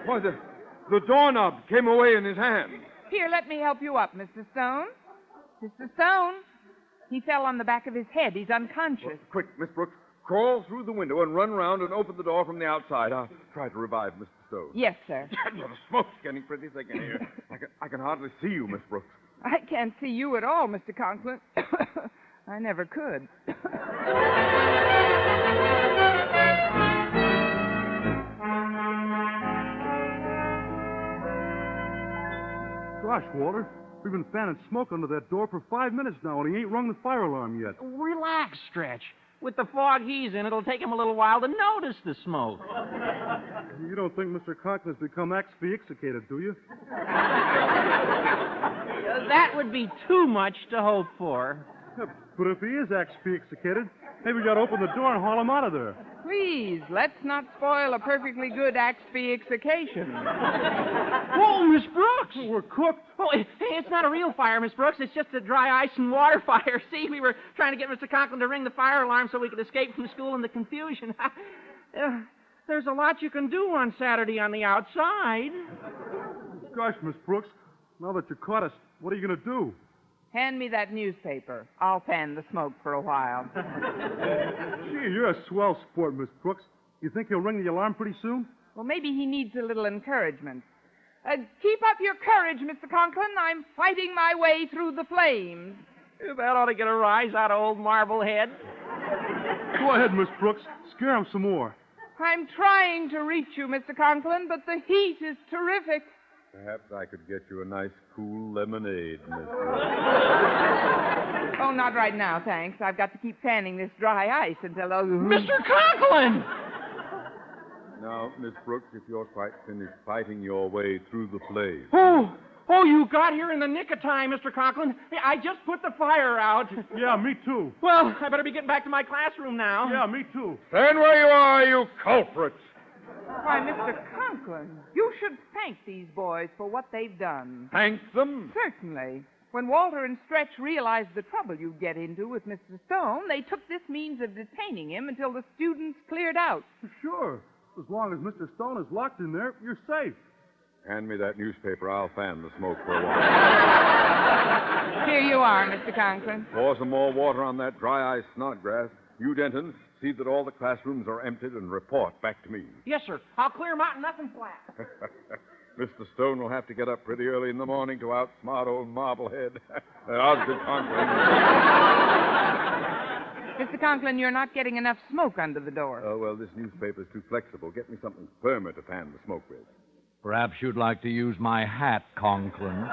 Why, the doorknob came away in his hand. Here, let me help you up, Mr. Stone. Mr. Stone, he fell on the back of his head. He's unconscious. Well, quick, Miss Brooks, crawl through the window and run round and open the door from the outside. I'll try to revive Mr. Stone. Yes, sir. The smoke's getting pretty thick in here. I can hardly see you, Miss Brooks. I can't see you at all, Mr. Conklin. I never could. Gosh, Walter, we've been fanning smoke under that door for 5 minutes now, and he ain't rung the fire alarm yet. Relax, Stretch. With the fog he's in, it'll take him a little while to notice the smoke. You don't think Mr. Conklin's become asphyxiated, do you? That would be too much to hope for. Yeah, but if he is asphyxiated, maybe we got to open the door and haul him out of there. Please, let's not spoil a perfectly good asphyxication. Whoa, Miss Brooks! We're cooked. Oh, it's not a real fire, Miss Brooks. It's just a dry ice and water fire. See, we were trying to get Mr. Conklin to ring the fire alarm so we could escape from school in the confusion. There's a lot you can do on Saturday on the outside. Gosh, Miss Brooks, now that you caught us, what are you going to do? Hand me that newspaper. I'll fan the smoke for a while. Gee, you're a swell sport, Miss Brooks. You think he'll ring the alarm pretty soon? Well, maybe he needs a little encouragement. Keep up your courage, Mr. Conklin. I'm fighting my way through the flames. That ought to get a rise out of old Marblehead. Go ahead, Miss Brooks. Scare him some more. I'm trying to reach you, Mr. Conklin, but the heat is terrific. Perhaps I could get you a nice, cool lemonade, Miss Brooks. Oh, not right now, thanks. I've got to keep fanning this dry ice until... Mr. Conklin! Now, Miss Brooks, if you're quite finished fighting your way through the blaze. Oh, you got here in the nick of time, Mr. Conklin. I just put the fire out. Yeah, me too. Well, I better be getting back to my classroom now. Yeah, me too. Stand where you are, you culprits. Why, Mr. Conklin, you should thank these boys for what they've done. Thank them? Certainly. When Walter and Stretch realized the trouble you'd get into with Mr. Stone, they took this means of detaining him until the students cleared out. Sure. As long as Mr. Stone is locked in there, you're safe. Hand me that newspaper. I'll fan the smoke for a while. Here you are, Mr. Conklin. Pour some more water on that dry ice snodgrass. You, Denton, see that all the classrooms are emptied and report back to me. Yes, sir. I'll clear them out and nothing flat. Mr. Stone will have to get up pretty early in the morning to outsmart old Marblehead. Osgood Conklin. Mr. Conklin, you're not getting enough smoke under the door. Oh, well, this newspaper's too flexible. Get me something firmer to fan the smoke with. Perhaps you'd like to use my hat, Conklin.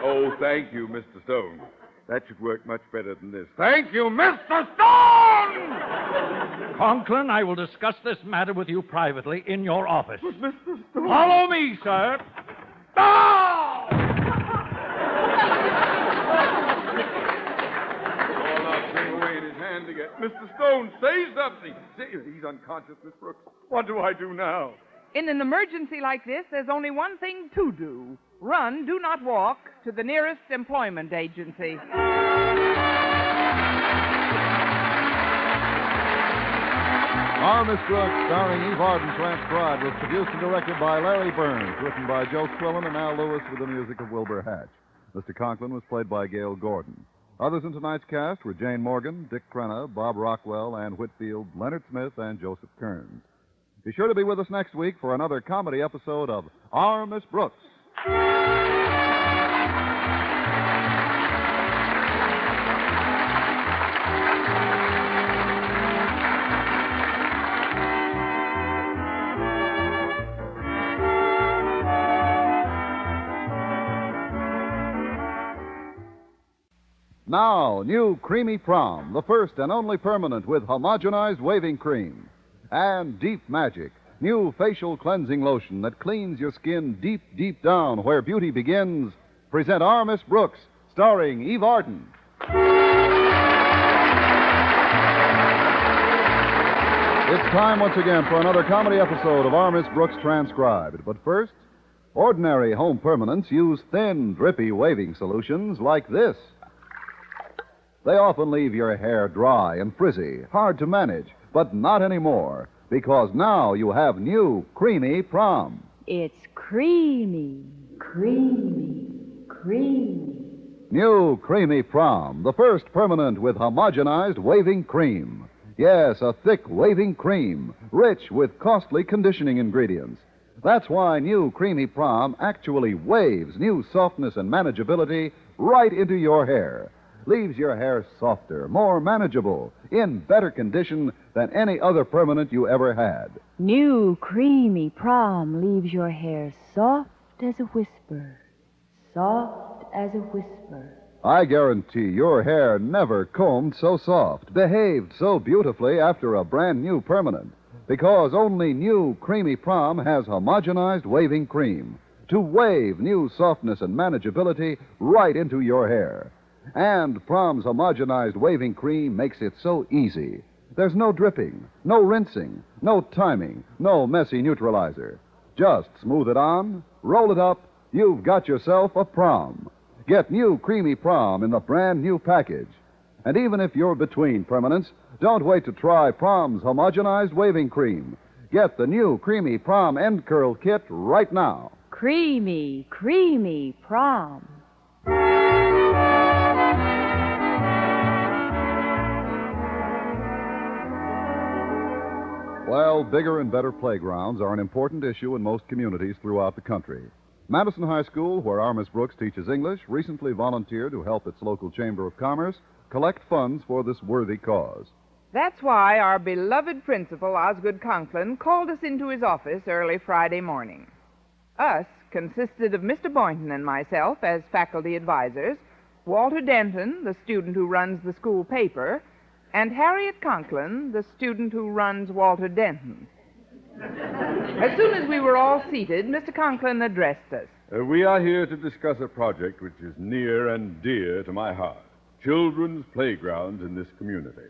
Oh, thank you, Mr. Stone. That should work much better than this. Thank you, Mr. Stone! Conklin, I will discuss this matter with you privately in your office. But Mr. Stone... Follow me, sir. Oh, now swing away in his hand again. Mr. Stone, say something. He's unconscious, Miss Brooks. What do I do now? In an emergency like this, there's only one thing to do. Run, do not walk, to the nearest employment agency. Our Miss Brooks, starring Eve Arden, transcribed, was produced and directed by Larry Burns, written by Joe Quillen and Al Lewis with the music of Wilbur Hatch. Mr. Conklin was played by Gail Gordon. Others in tonight's cast were Jane Morgan, Dick Crenna, Bob Rockwell, Ann Whitfield, Leonard Smith, and Joseph Kearns. Be sure to be with us next week for another comedy episode of Our Miss Brooks. Now, new Creamy Prom, the first and only permanent with homogenized waving cream. And Deep Magic, new facial cleansing lotion that cleans your skin deep, deep down where beauty begins. Present Our Miss Brooks, starring Eve Arden. It's time once again for another comedy episode of Our Miss Brooks Transcribed. But first, ordinary home permanents use thin, drippy waving solutions like this. They often leave your hair dry and frizzy, hard to manage, but not anymore, because now you have new Creamy Prom. It's creamy, creamy, creamy. New Creamy Prom, the first permanent with homogenized waving cream. Yes, a thick waving cream, rich with costly conditioning ingredients. That's why new Creamy Prom actually waves new softness and manageability right into your hair. Leaves your hair softer, more manageable, in better condition than any other permanent you ever had. New Creamy Prom leaves your hair soft as a whisper. Soft as a whisper. I guarantee your hair never combed so soft, behaved so beautifully after a brand new permanent. Because only new Creamy Prom has homogenized waving cream to wave new softness and manageability right into your hair. And Prom's homogenized waving cream makes it so easy. There's no dripping, no rinsing, no timing, no messy neutralizer. Just smooth it on, roll it up, you've got yourself a Prom. Get new Creamy Prom in the brand new package. And even if you're between permanents, don't wait to try Prom's homogenized waving cream. Get the new Creamy Prom End Curl Kit right now. Creamy, creamy Prom. Well, bigger and better playgrounds are an important issue in most communities throughout the country. Madison High School, where our Miss Brooks teaches English, recently volunteered to help its local Chamber of Commerce collect funds for this worthy cause. That's why our beloved principal, Osgood Conklin, called us into his office early Friday morning. Us consisted of Mr. Boynton and myself as faculty advisors, Walter Denton, the student who runs the school paper, and Harriet Conklin, the student who runs Walter Denton. As soon as we were all seated, Mr. Conklin addressed us. We are here to discuss a project which is near and dear to my heart. Children's playgrounds in this community.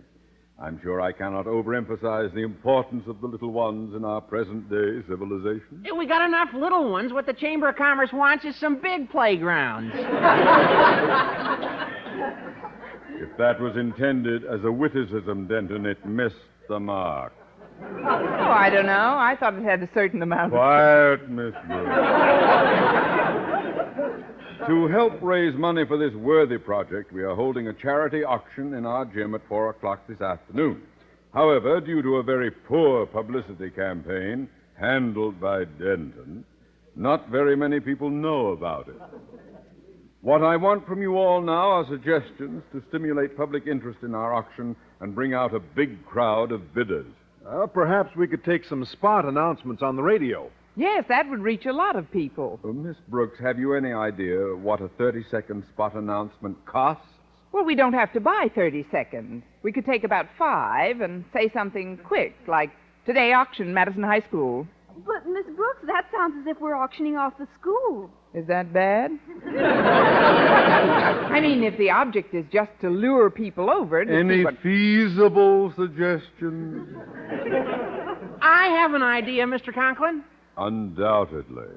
I'm sure I cannot overemphasize the importance of the little ones in our present-day civilization. Hey, we got enough little ones. What the Chamber of Commerce wants is some big playgrounds. If that was intended as a witticism, Denton, it missed the mark. Oh, I don't know. I thought it had a certain amount of... Quiet, Miss Brooks. To help raise money for this worthy project, we are holding a charity auction in our gym at 4 o'clock this afternoon. However, due to a very poor publicity campaign handled by Denton, not very many people know about it. What I want from you all now are suggestions to stimulate public interest in our auction and bring out a big crowd of bidders. Perhaps we could take some spot announcements on the radio. Yes, that would reach a lot of people. Miss Brooks, have you any idea what a 30-second spot announcement costs? Well, we don't have to buy 30 seconds. We could take about 5 and say something quick, like, today auction, Madison High School. But, Miss Brooks, that sounds as if we're auctioning off the school. Is that bad? I mean, if the object is just to lure people over to Any see what... feasible suggestions? I have an idea, Mr. Conklin. Undoubtedly.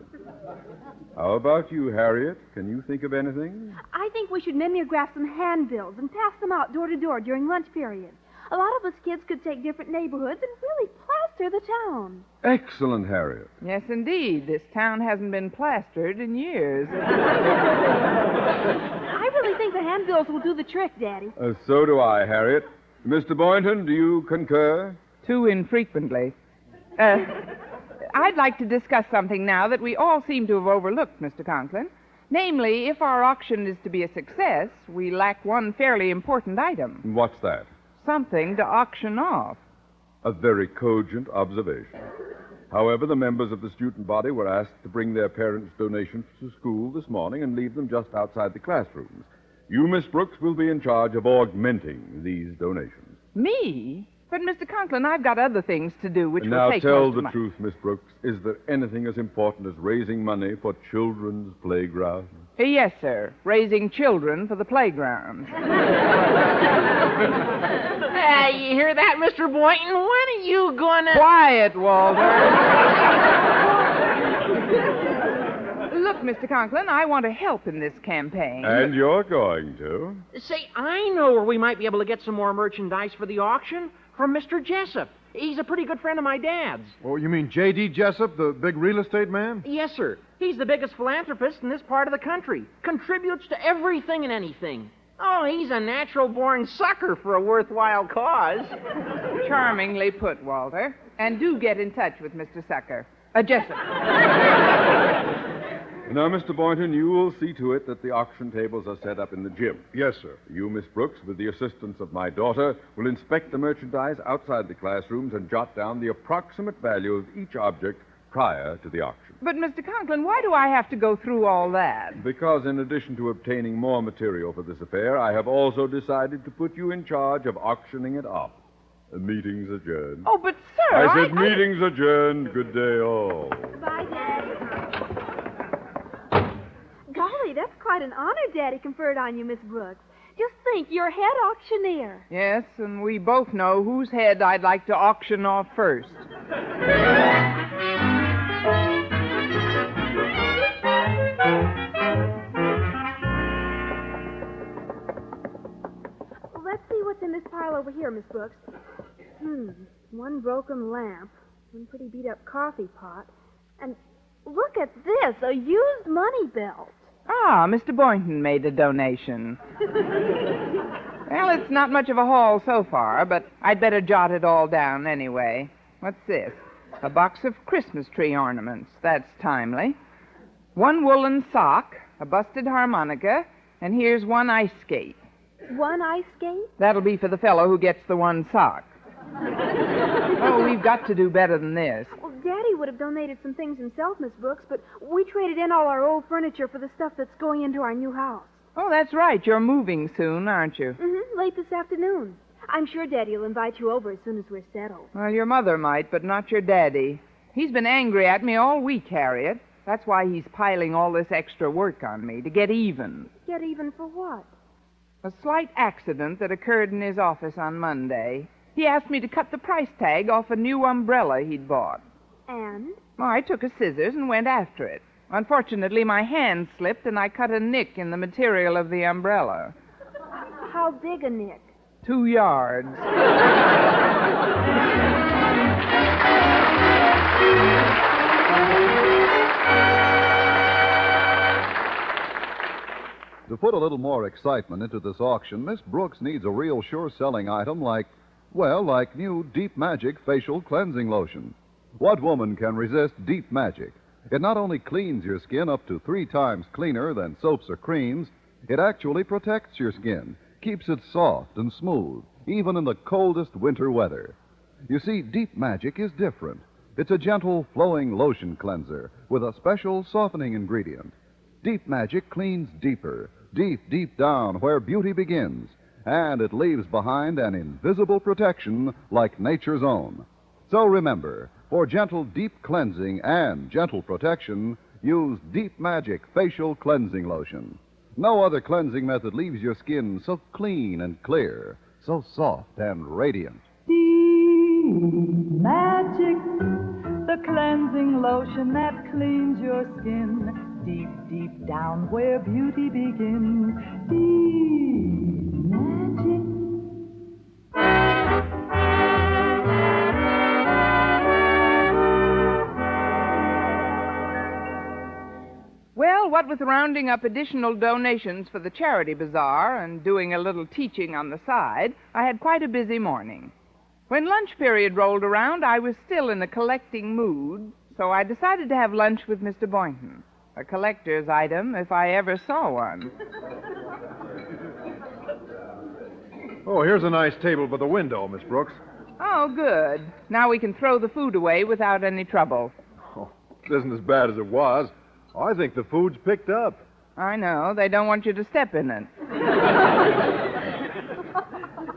How about you, Harriet? Can you think of anything? I think we should mimeograph some handbills and pass them out door to door during lunch period. A lot of us kids could take different neighborhoods and really plaster the town. Excellent, Harriet. Yes, indeed. This town hasn't been plastered in years. I really think the handbills will do the trick, Daddy. So do I, Harriet. Mr. Boynton, do you concur? Too infrequently. I'd like to discuss something now that we all seem to have overlooked, Mr. Conklin. Namely, if our auction is to be a success, we lack one fairly important item. What's that? Something to auction off. A very cogent observation. However, the members of the student body were asked to bring their parents' donations to school this morning and leave them just outside the classrooms. You, Miss Brooks, will be in charge of augmenting these donations. Me? But, Mr. Conklin, I've got other things to do which now will take tell most the of my... truth, Miss Brooks. Is there anything as important as raising money for children's playgrounds? Yes, sir. Raising children for the playground. You hear that, Mr. Boynton? When are you gonna... Quiet, Walter. Look, Mr. Conklin, I want to help in this campaign. And you're going to? Say, I know where we might be able to get some more merchandise for the auction. From Mr. Jessup. He's a pretty good friend of my dad's. Oh, you mean J.D. Jessup, the big real estate man? Yes, sir. He's the biggest philanthropist in this part of the country. Contributes to everything and anything. Oh, he's a natural-born sucker for a worthwhile cause. Charmingly put, Walter. And do get in touch with Mr. Sucker. Jessup. Now, Mr. Boynton, you will see to it that the auction tables are set up in the gym. Yes, sir. You, Miss Brooks, with the assistance of my daughter, will inspect the merchandise outside the classrooms and jot down the approximate value of each object prior to the auction. But, Mr. Conklin, why do I have to go through all that? Because in addition to obtaining more material for this affair, I have also decided to put you in charge of auctioning it off. Meeting's adjourned. Oh, but, sir, I said meeting's adjourned. Good day, all. Bye, Daddy. Golly, that's quite an honor Daddy conferred on you, Miss Brooks. Just think, you're head auctioneer. Yes, and we both know whose head I'd like to auction off first. Let's see what's in this pile over here, Miss Brooks. One broken lamp, one pretty beat-up coffee pot, and look at this, a used money belt. Ah, Mr. Boynton made a donation. Well, it's not much of a haul so far, but I'd better jot it all down anyway. What's this? A box of Christmas tree ornaments. That's timely. One woolen sock, a busted harmonica, and here's one ice skate. One ice skate? That'll be for the fellow who gets the one sock. Oh, we've got to do better than this. Well, Daddy would have donated some things himself, Miss Brooks, but we traded in all our old furniture for the stuff that's going into our new house. Oh, that's right. You're moving soon, aren't you? Mm-hmm, late this afternoon. I'm sure Daddy will invite you over as soon as we're settled. Well, your mother might, but not your daddy. He's been angry at me all week, Harriet. That's why he's piling all this extra work on me, to get even. Get even for what? A slight accident that occurred in his office on Monday. He asked me to cut the price tag off a new umbrella he'd bought. And? Well, I took a scissors and went after it. Unfortunately, my hand slipped and I cut a nick in the material of the umbrella. How big a nick? 2 yards. To put a little more excitement into this auction, Miss Brooks needs a real sure-selling item like new Deep Magic Facial Cleansing Lotion. What woman can resist Deep Magic? It not only cleans your skin up to 3 times cleaner than soaps or creams, it actually protects your skin, keeps it soft and smooth, even in the coldest winter weather. You see, Deep Magic is different. It's a gentle, flowing lotion cleanser with a special softening ingredient. Deep Magic cleans deeper, deep down where beauty begins, and it leaves behind an invisible protection like nature's own. So remember, for gentle, deep cleansing and gentle protection, use Deep Magic Facial Cleansing Lotion. No other cleansing method leaves your skin so clean and clear, so soft and radiant. Deep Magic, the cleansing lotion that cleans your skin. Deep down where beauty begins. Deep Magic. Well, what with rounding up additional donations for the charity bazaar and doing a little teaching on the side, I had quite a busy morning. When lunch period rolled around, I was still in a collecting mood, so I decided to have lunch with Mr. Boynton. A collector's item, if I ever saw one. Oh, here's a nice table by the window, Miss Brooks. Oh, good. Now we can throw the food away without any trouble. Oh, it isn't as bad as it was. I think the food's picked up. I know. They don't want you to step in it.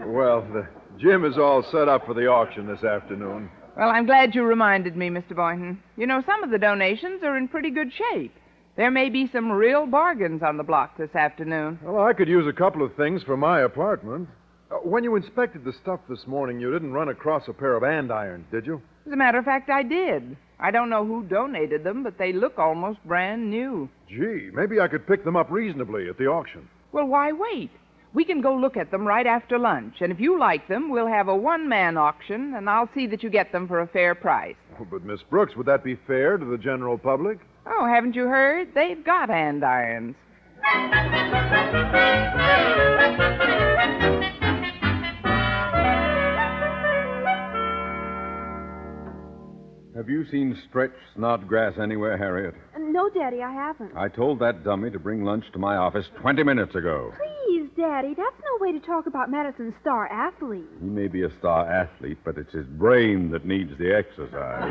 Well, the gym is all set up for the auction this afternoon. Well, I'm glad you reminded me, Mr. Boynton. You know, some of the donations are in pretty good shape. There may be some real bargains on the block this afternoon. Well, I could use a couple of things for my apartment. When you inspected the stuff this morning, you didn't run across a pair of andirons, did you? As a matter of fact, I did. I don't know who donated them, but they look almost brand new. Gee, maybe I could pick them up reasonably at the auction. Well, why wait? We can go look at them right after lunch, and if you like them, we'll have a one-man auction, and I'll see that you get them for a fair price. Oh, but, Miss Brooks, would that be fair to the general public? Oh, haven't you heard? They've got andirons. Have you seen Stretch Snodgrass anywhere, Harriet? No, Daddy, I haven't. I told that dummy to bring lunch to my office 20 minutes ago. Please, Daddy, that's no way to talk about Madison's star athlete. He may be a star athlete, but it's his brain that needs the exercise.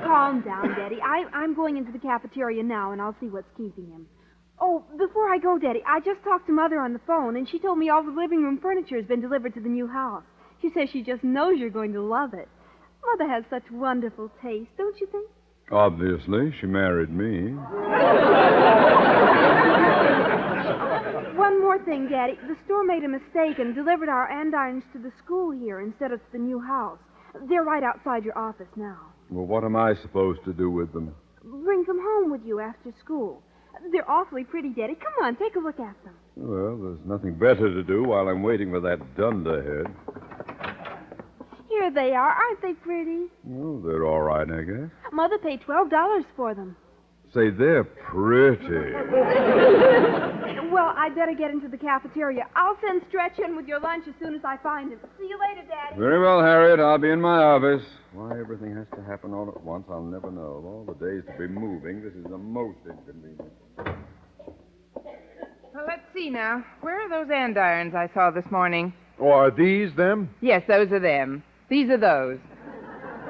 Calm down, Daddy. I'm going into the cafeteria now, and I'll see what's keeping him. Oh, before I go, Daddy, I just talked to Mother on the phone, and she told me all the living room furniture has been delivered to the new house. She says she just knows you're going to love it. Mother has such wonderful taste, don't you think? Obviously, she married me. One more thing, Daddy. The store made a mistake and delivered our andirons to the school here instead of to the new house. They're right outside your office now. Well, what am I supposed to do with them? Bring them home with you after school. They're awfully pretty, Daddy. Come on, take a look at them. Well, there's nothing better to do while I'm waiting for that dunderhead. Here they are. Aren't they pretty? Well, they're all right, I guess. Mother paid $12 for them. Say, they're pretty. Well, I'd better get into the cafeteria. I'll send Stretch in with your lunch as soon as I find him. See you later, Daddy. Very well, Harriet. I'll be in my office. Why everything has to happen all at once, I'll never know. Of all the days to be moving, this is the most inconvenient. Well, let's see now. Where are those andirons I saw this morning? Oh, are these them? Yes, those are them. These are those.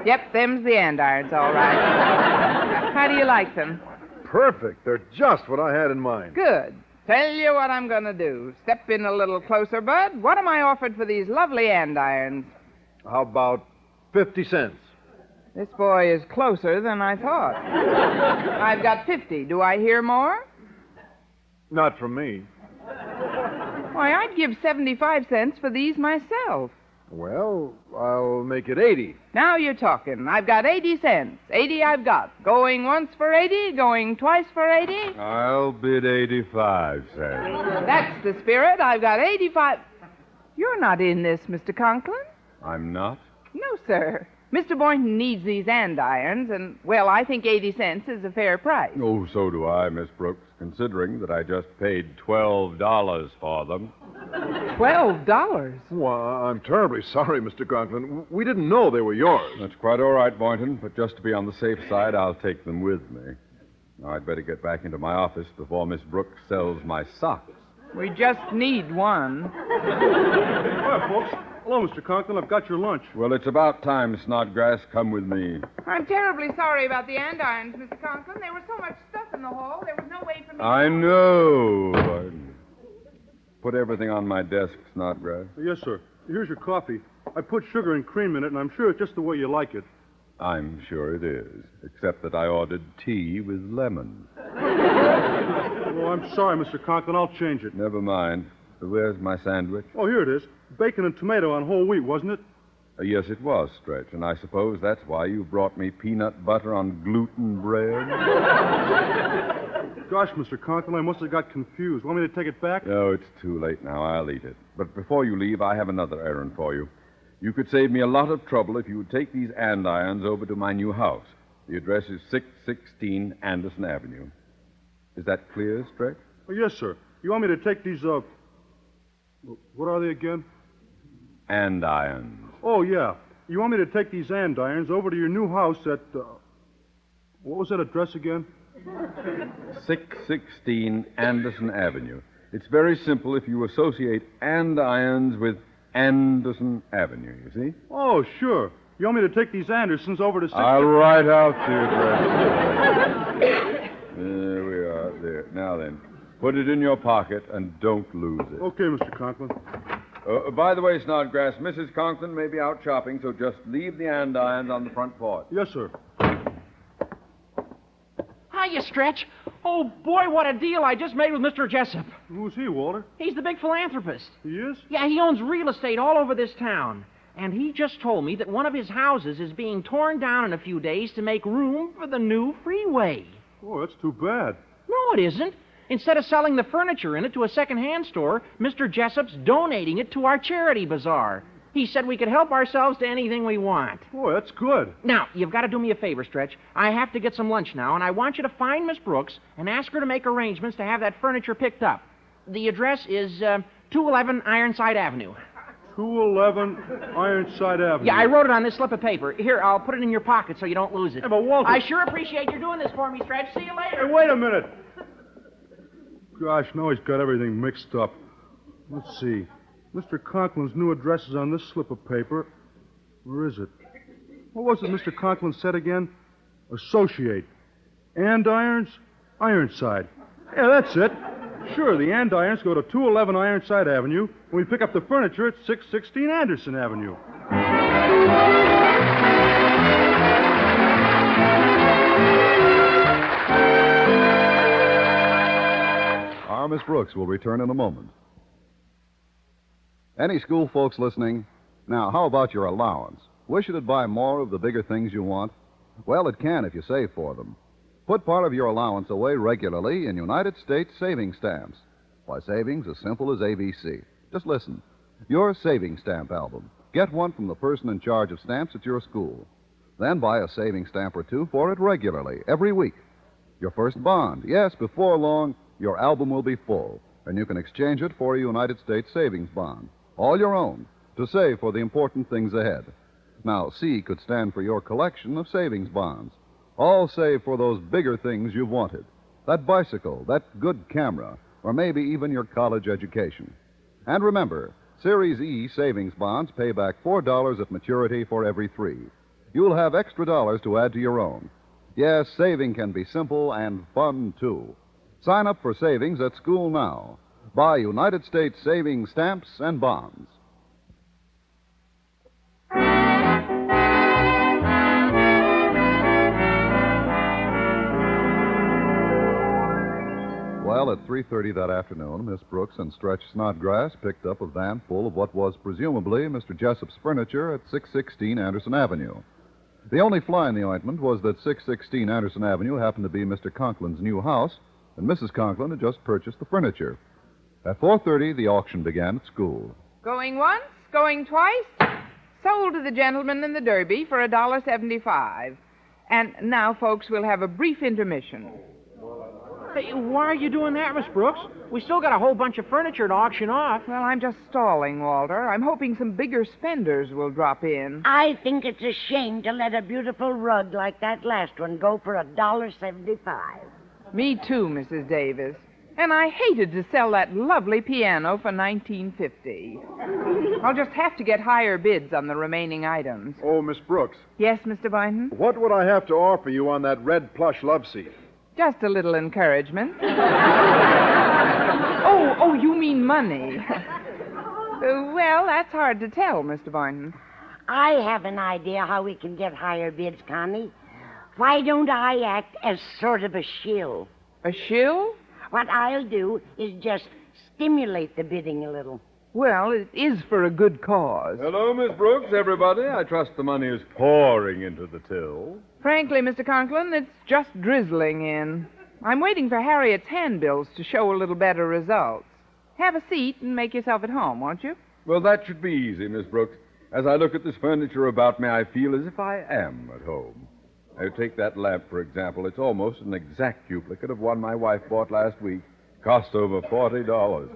Yep, them's the andirons, all right. How do you like them? Perfect. They're just what I had in mind. Good. Tell you what I'm going to do. Step in a little closer, Bud. What am I offered for these lovely andirons? How about 50 cents? This boy is closer than I thought. I've got 50. Do I hear more? Not from me. Why, I'd give 75 cents for these myself. Well, I'll make it 80. Now you're talking. I've got 80 cents. 80 I've got. Going once for 80, going twice for 80. I'll bid 85 cents. That's the spirit. I've got 85. You're not in this, Mr. Conklin. I'm not? No, sir. Mr. Boynton needs these andirons, and, well, I think 80 cents is a fair price. Oh, so do I, Miss Brooks, considering that I just paid $12 for them. $12? Well, I'm terribly sorry, Mr. Conklin. We didn't know they were yours. That's quite all right, Boynton, but just to be on the safe side, I'll take them with me. Now, I'd better get back into my office before Miss Brooks sells my socks. We just need one. Hi, folks. Hello, Mr. Conklin. I've got your lunch. Well, it's about time, Snodgrass. Come with me. I'm terribly sorry about the andirons, Mr. Conklin. There was so much stuff in the hall, there was no way for me I know. Put everything on my desk, Snodgrass. Yes, sir. Here's your coffee. I put sugar and cream in it, and I'm sure it's just the way you like it. I'm sure it is, except that I ordered tea with lemon. Oh, I'm sorry, Mr. Conklin. I'll change it. Never mind. Where's my sandwich? Oh, here it is. Bacon and tomato on whole wheat, wasn't it? Yes, it was, Stretch, and I suppose that's why you brought me peanut butter on gluten bread. Gosh, Mr. Conklin, I must have got confused. Want me to take it back? No, it's too late now. I'll eat it. But before you leave, I have another errand for you. You could save me a lot of trouble if you would take these andirons over to my new house. The address is 616 Anderson Avenue. Is that clear, Stretch? Oh, yes, sir. You want me to take these, what are they again? Andirons. Oh, yeah. You want me to take these andirons over to your new house at, what was that address again? 616 Anderson Avenue. It's very simple if you associate andirons with Anderson Avenue, you see? Oh, sure. You want me to take these Andersons over to... I'll write out the address. There we are. There. Now then, put it in your pocket and don't lose it. Okay, Mr. Conklin. By the way, Snodgrass, Mrs. Conklin may be out shopping, so just leave the andirons on the front porch. Yes, sir. Hiya, Stretch. Oh, boy, what a deal I just made with Mr. Jessup. Who's he, Walter? He's the big philanthropist. He is? Yeah, he owns real estate all over this town. And he just told me that one of his houses is being torn down in a few days to make room for the new freeway. Oh, that's too bad. No, it isn't. Instead of selling the furniture in it to a second-hand store, Mr. Jessup's donating it to our charity bazaar. He said we could help ourselves to anything we want. Oh, that's good. Now, you've got to do me a favor, Stretch. I have to get some lunch now, and I want you to find Miss Brooks and ask her to make arrangements to have that furniture picked up. The address is 211 Ironside Avenue. 211 Ironside Avenue. Yeah, I wrote it on this slip of paper. Here, I'll put it in your pocket so you don't lose it. Hey, but Walter... I sure appreciate you doing this for me, Stretch. See you later. Hey, wait a minute. Gosh, now he's got everything mixed up. Let's see. Mr. Conklin's new address is on this slip of paper. Where is it? What was it Mr. Conklin said again? Associate. Andirons? Ironside. Yeah, that's it. Sure, the andirons go to 211 Ironside Avenue, and we pick up the furniture at 616 Anderson Avenue. Our Miss Brooks will return in a moment. Any school folks listening? Now, how about your allowance? Wish it'd buy more of the bigger things you want? Well, it can if you save for them. Put part of your allowance away regularly in United States savings stamps. Why, savings as simple as ABC. Just listen. Your savings stamp album. Get one from the person in charge of stamps at your school. Then buy a savings stamp or two for it regularly, every week. Your first bond. Yes, before long, your album will be full, and you can exchange it for a United States savings bond. All your own, to save for the important things ahead. Now, C could stand for your collection of savings bonds. All save for those bigger things you've wanted. That bicycle, that good camera, or maybe even your college education. And remember, Series E savings bonds pay back $4 at maturity for every 3. You'll have extra dollars to add to your own. Yes, saving can be simple and fun, too. Sign up for savings at school now. Buy United States savings stamps and bonds. Well, at 3:30 that afternoon, Miss Brooks and Stretch Snodgrass picked up a van full of what was presumably Mr. Jessup's furniture at 616 Anderson Avenue. The only fly in the ointment was that 616 Anderson Avenue happened to be Mr. Conklin's new house, and Mrs. Conklin had just purchased the furniture. At 4:30, the auction began at school. Going once, going twice. Sold to the gentleman in the Derby for $1.75. And now, folks, we'll have a brief intermission. Hey, why are you doing that, Miss Brooks? We still got a whole bunch of furniture to auction off. Well, I'm just stalling, Walter. I'm hoping some bigger spenders will drop in. I think it's a shame to let a beautiful rug like that last one go for $1.75. Me too, Mrs. Davis. And I hated to sell that lovely piano for $19.50. I'll just have to get higher bids on the remaining items. Oh, Miss Brooks. Yes, Mr. Boynton? What would I have to offer you on that red plush love seat? Just a little encouragement. Oh, you mean money. Well, that's hard to tell, Mr. Boynton. I have an idea how we can get higher bids, Connie. Why don't I act as sort of a shill? A shill? What I'll do is just stimulate the bidding a little. Well, it is for a good cause. Hello, Miss Brooks, everybody. I trust the money is pouring into the till. Frankly, Mr. Conklin, it's just drizzling in. I'm waiting for Harriet's handbills to show a little better results. Have a seat and make yourself at home, won't you? Well, that should be easy, Miss Brooks. As I look at this furniture about me, I feel as if I am at home. Now, take that lamp, for example. It's almost an exact duplicate of one my wife bought last week. Cost over $40.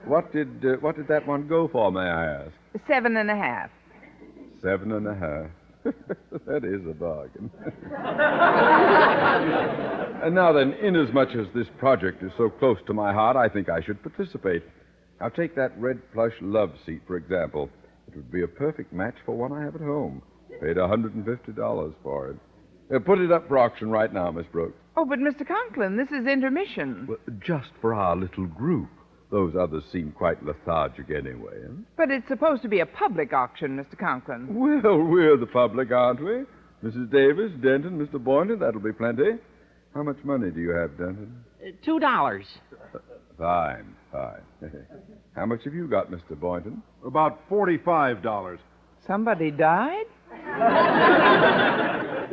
What did that one go for, may I ask? 7.5. 7.5. That is a bargain. And now then, inasmuch as this project is so close to my heart, I think I should participate. Now, take that red plush love seat, for example. It would be a perfect match for one I have at home. Paid $150 for it. Put it up for auction right now, Miss Brooks. Oh, but Mr. Conklin, this is intermission. Well, just for our little group. Those others seem quite lethargic anyway. Huh? But it's supposed to be a public auction, Mr. Conklin. Well, we're the public, aren't we? Mrs. Davis, Denton, Mr. Boynton, that'll be plenty. How much money do you have, Denton? $2. Fine. How much have you got, Mr. Boynton? About $45. Somebody died?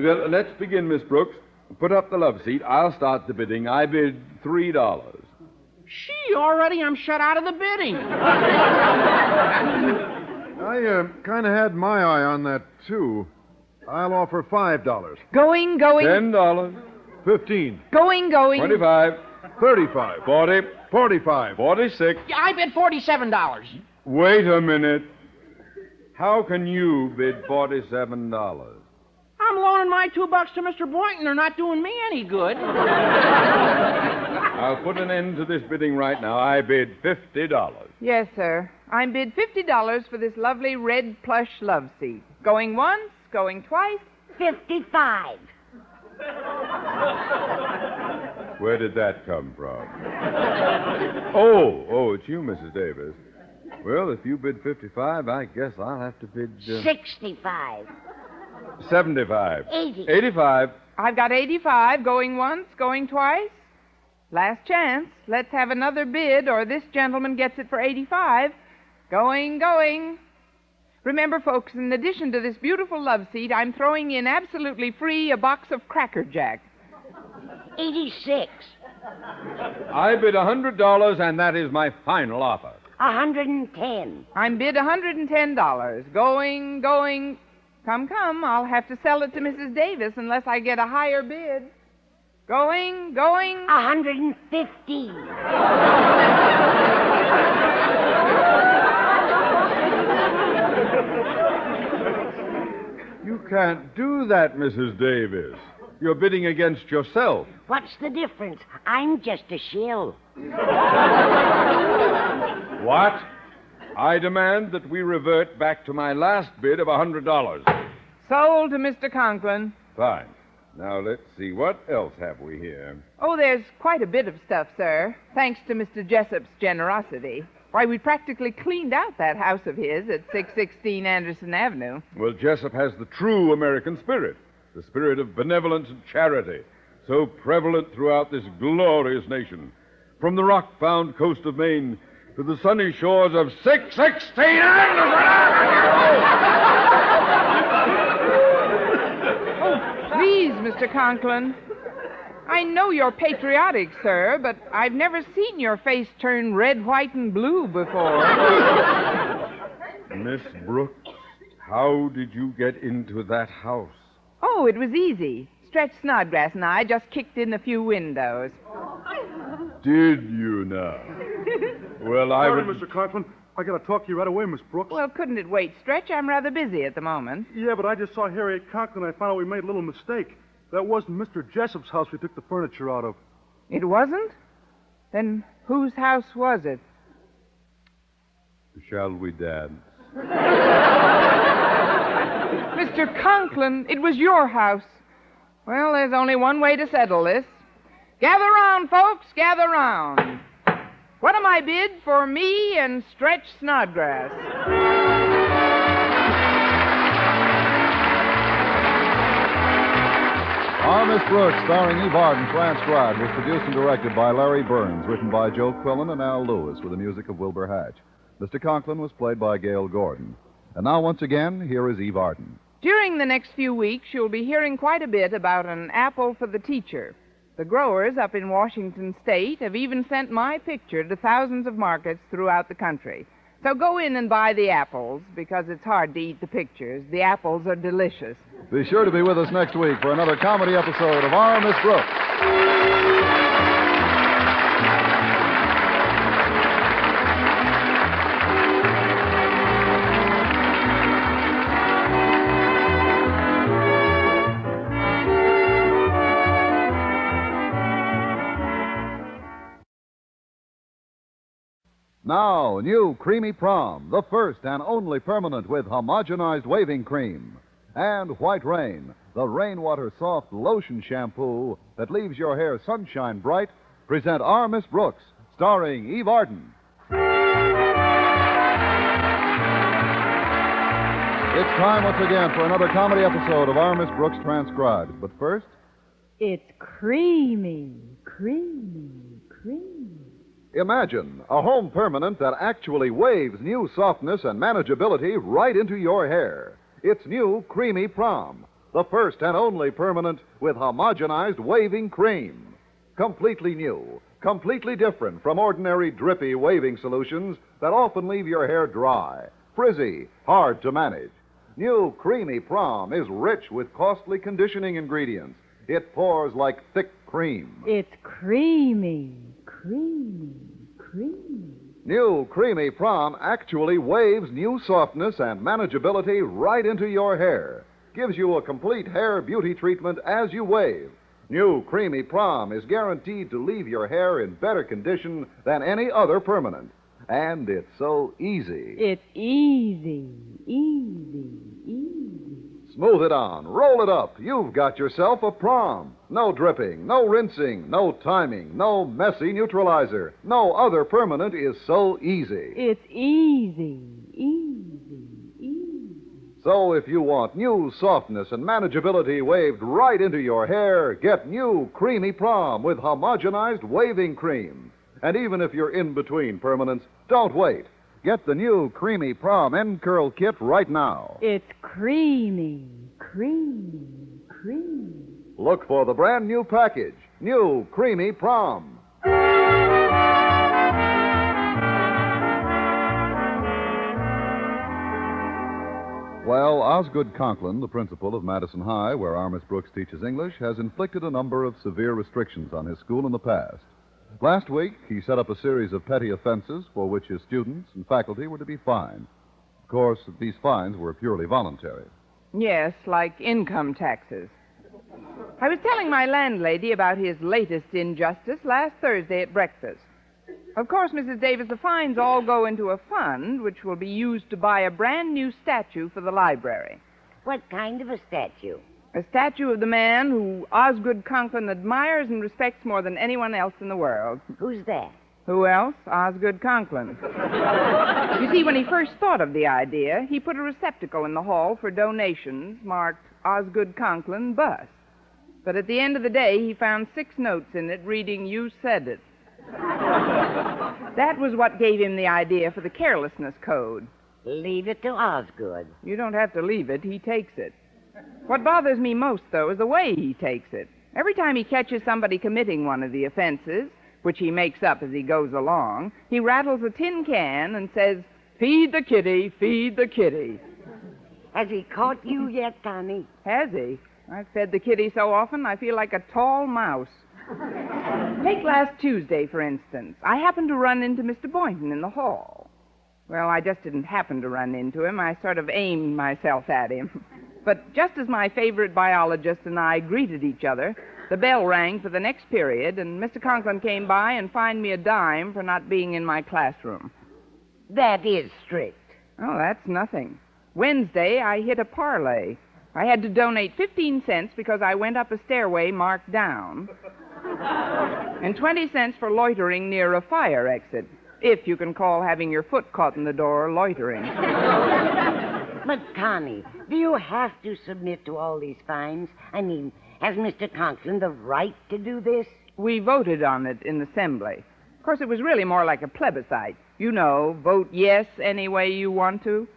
Well, let's begin, Miss Brooks. Put up the love seat. I'll start the bidding. I bid $3. Gee, already I'm shut out of the bidding. I kind of had my eye on that, too. I'll offer $5. Going. $10. 15. Going. 25. 35. 40. 45. 46. Yeah, I bid $47. Wait a minute. How can you bid $47? I'm loaning my $2 to Mr. Boynton. They're not doing me any good. I'll put an end to this bidding right now. I bid $50. Yes, sir. I bid $50 for this lovely red plush love seat. Going once, going twice. 55. Where did that come from? Oh, it's you, Mrs. Davis. Well, if you bid 55, I guess I'll have to bid... 65. 75. 80. 85. I've got 85. Going once, going twice. Last chance. Let's have another bid, or this gentleman gets it for 85. Going. Remember, folks, in addition to this beautiful love seat, I'm throwing in absolutely free a box of Cracker Jack. 86. I bid $100, and that is my final offer. 110. I'm bid $110. Going. Come. I'll have to sell it to Mrs. Davis unless I get a higher bid. Going. 150. You can't do that, Mrs. Davis. You're bidding against yourself. What's the difference? I'm just a shill. What? I demand that we revert back to my last bid of $100. Sold to Mr. Conklin. Fine. Now, let's see. What else have we here? Oh, there's quite a bit of stuff, sir, thanks to Mr. Jessup's generosity. Why, we practically cleaned out that house of his at 616 Anderson Avenue. Well, Jessup has the true American spirit, the spirit of benevolence and charity, so prevalent throughout this glorious nation. From the rock-bound coast of Maine to the sunny shores of 616 Anderson Avenue! Please, Mr. Conklin. I know you're patriotic, sir, but I've never seen your face turn red, white, and blue before. Miss Brooks, how did you get into that house? Oh, it was easy. Stretch Snodgrass and I just kicked in a few windows. Did you now? Well, Sorry, Mr. Conklin. I got to talk to you right away, Miss Brooks. Well, couldn't it wait, Stretch? I'm rather busy at the moment. Yeah, but I just saw Harriet Conklin and I found out we made a little mistake. That wasn't Mr. Jessup's house we took the furniture out of. It wasn't? Then whose house was it? Shall we dance? Mr. Conklin, it was your house. Well, there's only one way to settle this. Gather round, folks, gather round. What am I bid for me and Stretch Snodgrass? Our Miss Brooks, starring Eve Arden, transcribed, was produced and directed by Larry Burns, written by Joe Quillen and Al Lewis, with the music of Wilbur Hatch. Mr. Conklin was played by Gail Gordon. And now, once again, here is Eve Arden. During the next few weeks, you'll be hearing quite a bit about an apple for the teacher. The growers up in Washington State have even sent my picture to thousands of markets throughout the country. So go in and buy the apples, because it's hard to eat the pictures. The apples are delicious. Be sure to be with us next week for another comedy episode of Our Miss Brooks. Now, new Creamy Prom, the first and only permanent with homogenized waving cream. And White Rain, the rainwater soft lotion shampoo that leaves your hair sunshine bright, present Our Miss Brooks, starring Eve Arden. It's time once again for another comedy episode of Our Miss Brooks transcribed. But first, it's creamy, creamy, creamy. imagine a home permanent that actually waves new softness and manageability right into your hair. It's new Creamy Prom, the first and only permanent with homogenized waving cream. Completely new, completely different from ordinary drippy waving solutions that often leave your hair dry, frizzy, hard to manage. New Creamy Prom is rich with costly conditioning ingredients. It pours like thick cream. It's creamy, creamy, creamy. New Creamy Prom actually waves new softness and manageability right into your hair. Gives you a complete hair beauty treatment as you wave. New Creamy Prom is guaranteed to leave your hair in better condition than any other permanent. And it's so easy. It's easy, easy, easy. Smooth it on, roll it up. You've got yourself a prom. No dripping, no rinsing, no timing, no messy neutralizer. No other permanent is so easy. It's easy, easy, easy. So if you want new softness and manageability waved right into your hair, get new Creamy Prom with homogenized waving cream. And even if you're in between permanents, don't wait. Get the new Creamy Prom End Curl Kit right now. It's creamy, creamy, creamy. Look for the brand new package, new Creamy Prom. Well, Osgood Conklin, the principal of Madison High, where our Miss Brooks teaches English, has inflicted a number of severe restrictions on his school in the past. Last week, he set up a series of petty offenses for which his students and faculty were to be fined. Of course, these fines were purely voluntary. Yes, like income taxes. I was telling my landlady about his latest injustice last Thursday at breakfast. Of course, Mrs. Davis, the fines all go into a fund which will be used to buy a brand new statue for the library. What kind of a statue? A statue of the man who Osgood Conklin admires and respects more than anyone else in the world. Who's that? Who else? Osgood Conklin. You see, when he first thought of the idea, he put a receptacle in the hall for donations marked Osgood Conklin Bus. But at the end of the day, he found 6 notes in it reading, "You said it." That was what gave him the idea for the carelessness code. Leave it to Osgood. You don't have to leave it. He takes it. What bothers me most, though, is the way he takes it. Every time he catches somebody committing one of the offenses, which he makes up as he goes along, he rattles a tin can and says, "Feed the kitty, feed the kitty." Has he caught you yet, Connie? Has he? I've fed the kitty so often I feel like a tall mouse. Take last Tuesday, for instance. I happened to run into Mr. Boynton in the hall. Well, I just didn't happen to run into him. I sort of aimed myself at him. But just as my favorite biologist and I greeted each other, the bell rang for the next period, and Mr. Conklin came by and fined me a dime for not being in my classroom. That is strict. Oh, that's nothing. Wednesday, I hit a parlay. I had to donate 15 cents because I went up a stairway marked down, and 20 cents for loitering near a fire exit, if you can call having your foot caught in the door loitering. But, Connie, do you have to submit to all these fines? I mean, has Mr. Conklin the right to do this? We voted on it in Assembly. Of course, it was really more like a plebiscite. You know, vote yes any way you want to.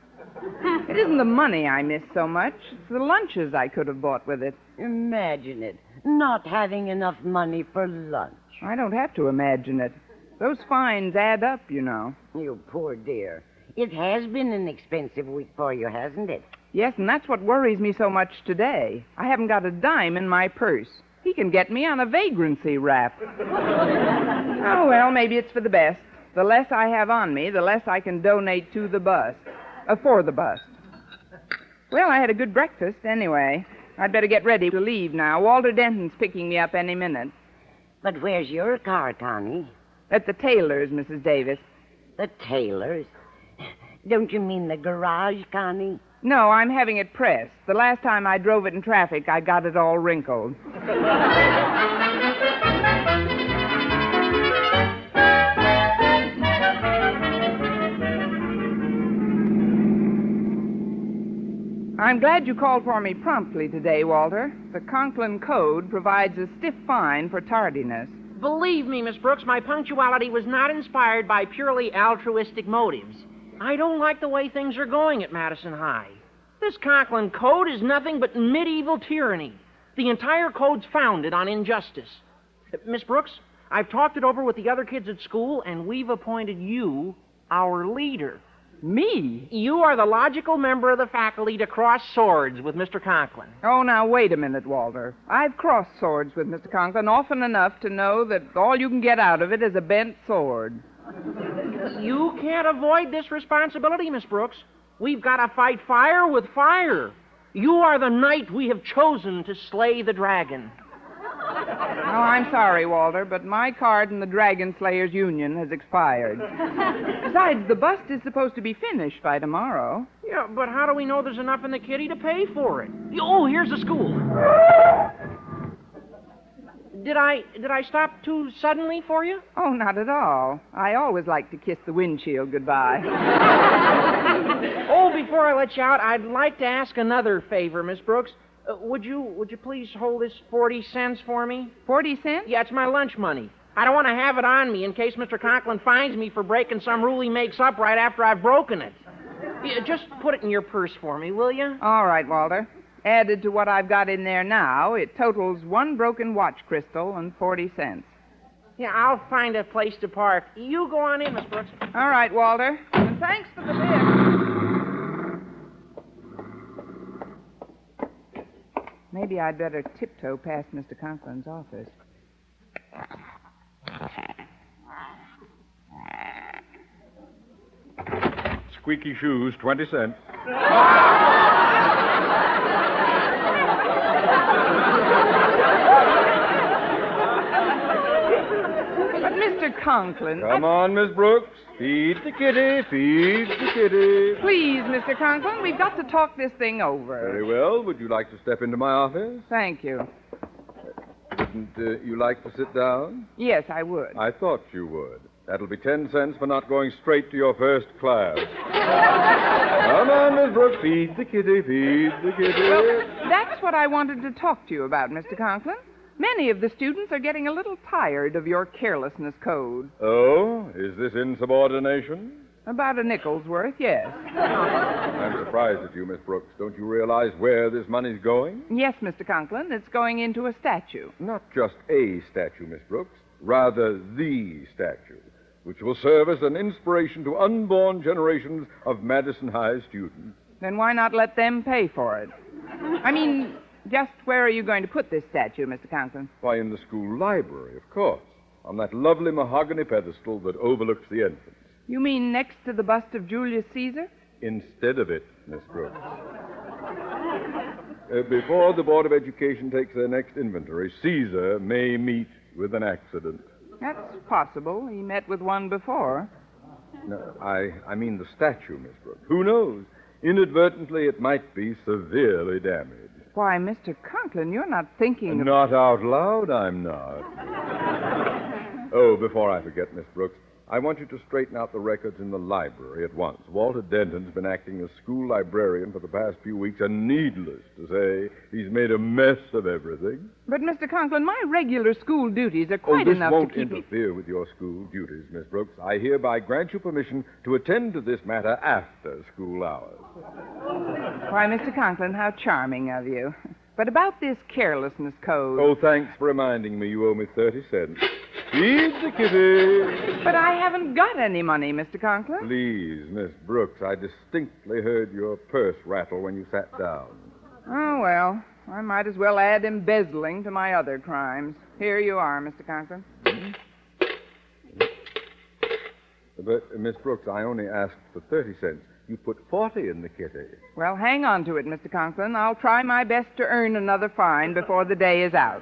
It isn't the money I miss so much. It's the lunches I could have bought with it. Imagine it, not having enough money for lunch. I don't have to imagine it. Those fines add up, you know. You poor dear. It has been an expensive week for you, hasn't it? Yes, and that's what worries me so much today. I haven't got a dime in my purse. He can get me on a vagrancy rap. Oh, well, maybe it's for the best. The less I have on me, the less I can donate to the bus. For the bus. Well, I had a good breakfast anyway. I'd better get ready to leave now. Walter Denton's picking me up any minute. But where's your car, Connie? At the tailor's, Mrs. Davis. The tailor's? Don't you mean the garage, Connie? No, I'm having it pressed. The last time I drove it in traffic, I got it all wrinkled. I'm glad you called for me promptly today, Walter. The Conklin Code provides a stiff fine for tardiness. Believe me, Miss Brooks, my punctuality was not inspired by purely altruistic motives. I don't like the way things are going at Madison High. This Conklin Code is nothing but medieval tyranny. The entire code's founded on injustice. Miss Brooks, I've talked it over with the other kids at school, and we've appointed you our leader. Me? You are the logical member of the faculty to cross swords with Mr. Conklin. Oh, now, wait a minute, Walter. I've crossed swords with Mr. Conklin often enough to know that all you can get out of it is a bent sword. You can't avoid this responsibility, Miss Brooks. We've got to fight fire with fire. You are the knight we have chosen to slay the dragon. Oh, I'm sorry, Walter, but my card in the Dragon Slayers Union has expired. Besides, the bust is supposed to be finished by tomorrow. Yeah, but how do we know there's enough in the kitty to pay for it? Oh, here's the school. Did I stop too suddenly for you? Oh, not at all. I always like to kiss the windshield goodbye. Oh, before I let you out, I'd like to ask another favor, Miss Brooks. Would you please hold this 40 cents for me? 40 cents? Yeah, it's my lunch money. I don't want to have it on me in case Mr. Conklin finds me for breaking some rule he makes up right after I've broken it. Yeah, just put it in your purse for me, will you? All right, Walter. Added to what I've got in there now, it totals 1 broken watch crystal and 40 cents. Yeah, I'll find a place to park. You go on in, Miss Brooks. All right, Walter. And thanks for the tip. Maybe I'd better tiptoe past Mr. Conklin's office. Squeaky shoes, 20 cents. But, Mr. Conklin. Come on, Miss Brooks. Feed the kitty, feed the kitty. Please, Mr. Conklin, we've got to talk this thing over. Very well. Would you like to step into my office? Thank you. Wouldn't you like to sit down? Yes, I would. I thought you would. That'll be 10 cents for not going straight to your first class. Come on, Miss Brooks. Feed the kitty, feed the kitty. Well, that's what I wanted to talk to you about, Mr. Conklin. Many of the students are getting a little tired of your carelessness code. Oh? Is this insubordination? About a nickel's worth, yes. I'm surprised at you, Miss Brooks. Don't you realize where this money's going? Yes, Mr. Conklin. It's going into a statue. Not just a statue, Miss Brooks. Rather, the statue, which will serve as an inspiration to unborn generations of Madison High students. Then why not let them pay for it? I mean, just where are you going to put this statue, Mr. Conklin? Why, in the school library, of course. On that lovely mahogany pedestal that overlooks the entrance. You mean next to the bust of Julius Caesar? Instead of it, Miss Brooks. Before the Board of Education takes their next inventory, Caesar may meet with an accident. That's possible. He met with one before. No, I mean the statue, Miss Brooks. Who knows? Inadvertently, it might be severely damaged. Why, Mr. Conklin, you're not thinking of... Not out loud, I'm not. Oh, before I forget, Miss Brooks, I want you to straighten out the records in the library at once. Walter Denton's been acting as school librarian for the past few weeks, and needless to say, he's made a mess of everything. But, Mr. Conklin, my regular school duties are quite enough to keep This won't interfere with your school duties, Miss Brooks. I hereby grant you permission to attend to this matter after school hours. Why, Mr. Conklin, how charming of you. But about this carelessness code... Oh, thanks for reminding me. You owe me 30 cents. Feed the kitty. But I haven't got any money, Mr. Conklin. Please, Miss Brooks, I distinctly heard your purse rattle when you sat down. Oh, well, I might as well add embezzling to my other crimes. Here you are, Mr. Conklin. But, Miss Brooks, I only asked for 30 cents. You put 40 in the kitty. Well, hang on to it, Mr. Conklin. I'll try my best to earn another fine before the day is out.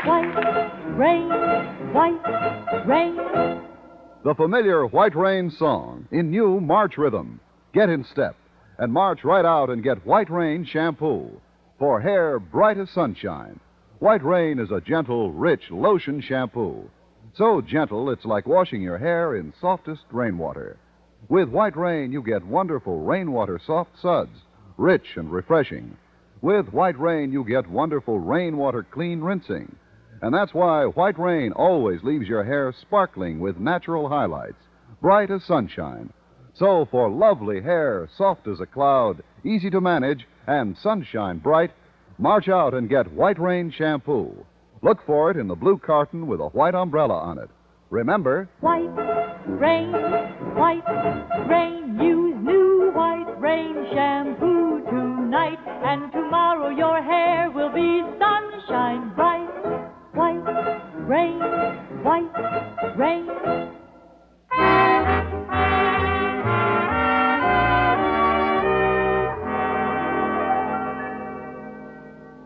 White rain, white rain. The familiar White Rain song in new March rhythm. Get in step and march right out and get White Rain shampoo for hair bright as sunshine. White Rain is a gentle, rich lotion shampoo. So gentle it's like washing your hair in softest rainwater. With White Rain, you get wonderful rainwater soft suds, rich and refreshing. With White Rain, you get wonderful rainwater clean rinsing. And that's why White Rain always leaves your hair sparkling with natural highlights, bright as sunshine. So for lovely hair, soft as a cloud, easy to manage, and sunshine bright, march out and get White Rain shampoo. Look for it in the blue carton with a white umbrella on it. Remember, White rain, use new White Rain shampoo tonight, and tomorrow your hair will be sunshine bright. White rain, white rain.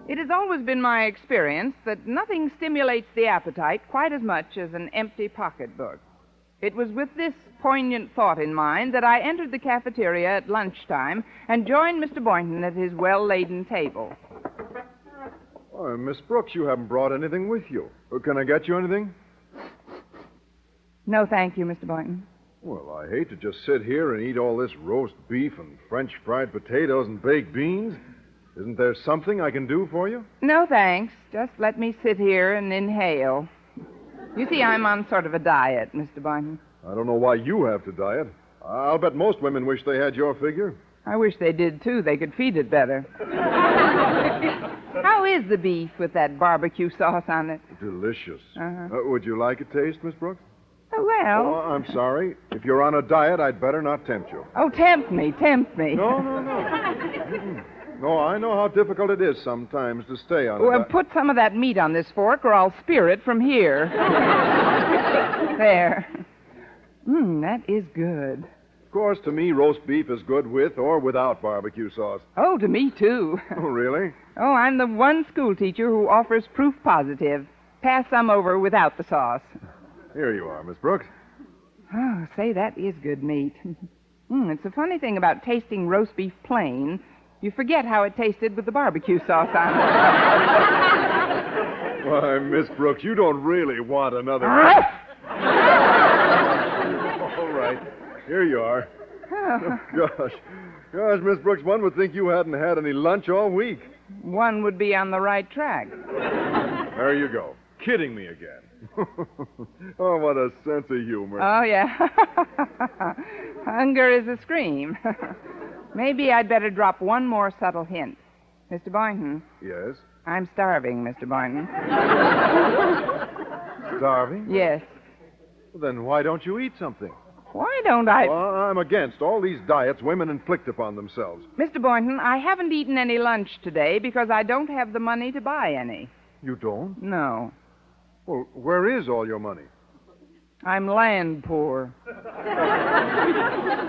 It has always been my experience that nothing stimulates the appetite quite as much as an empty pocketbook. It was with this poignant thought in mind that I entered the cafeteria at lunchtime and joined Mr. Boynton at his well-laden table. Oh, Miss Brooks, you haven't brought anything with you. Can I get you anything? No, thank you, Mr. Boynton. Well, I hate to just sit here and eat all this roast beef and French fried potatoes and baked beans. Isn't there something I can do for you? No, thanks. Just let me sit here and inhale. You see, I'm on sort of a diet, Mr. Boynton. I don't know why you have to diet. I'll bet most women wish they had your figure. I wish they did, too. They could feed it better. How is the beef with that barbecue sauce on it? Delicious. Uh-huh. Would you like a taste, Miss Brooks? Well... Oh, I'm sorry. If you're on a diet, I'd better not tempt you. Oh, tempt me. No. No, I know how difficult it is sometimes to stay on Well, put some of that meat on this fork, or I'll spear it from here. There. That is good. Of course, to me, roast beef is good with or without barbecue sauce. Oh, to me, too. Oh, really? Oh, I'm the one school teacher who offers proof positive. Pass some over without the sauce. Here you are, Miss Brooks. Oh, say, that is good meat. It's a funny thing about tasting roast beef plain. You forget how it tasted with the barbecue sauce on it. Why, Miss Brooks, you don't really want another... All right. Here you are. Oh, gosh. Gosh, Miss Brooks, one would think you hadn't had any lunch all week. One would be on the right track. There you go. Kidding me again. Oh, what a sense of humor. Oh, yeah. Hunger is a scream. Maybe I'd better drop one more subtle hint. Mr. Boynton. Yes? I'm starving, Mr. Boynton. Starving? Yes. Well, then why don't you eat something? Why don't I... Well, I'm against all these diets women inflict upon themselves. Mr. Boynton, I haven't eaten any lunch today because I don't have the money to buy any. You don't? No. Well, where is all your money? I'm land poor.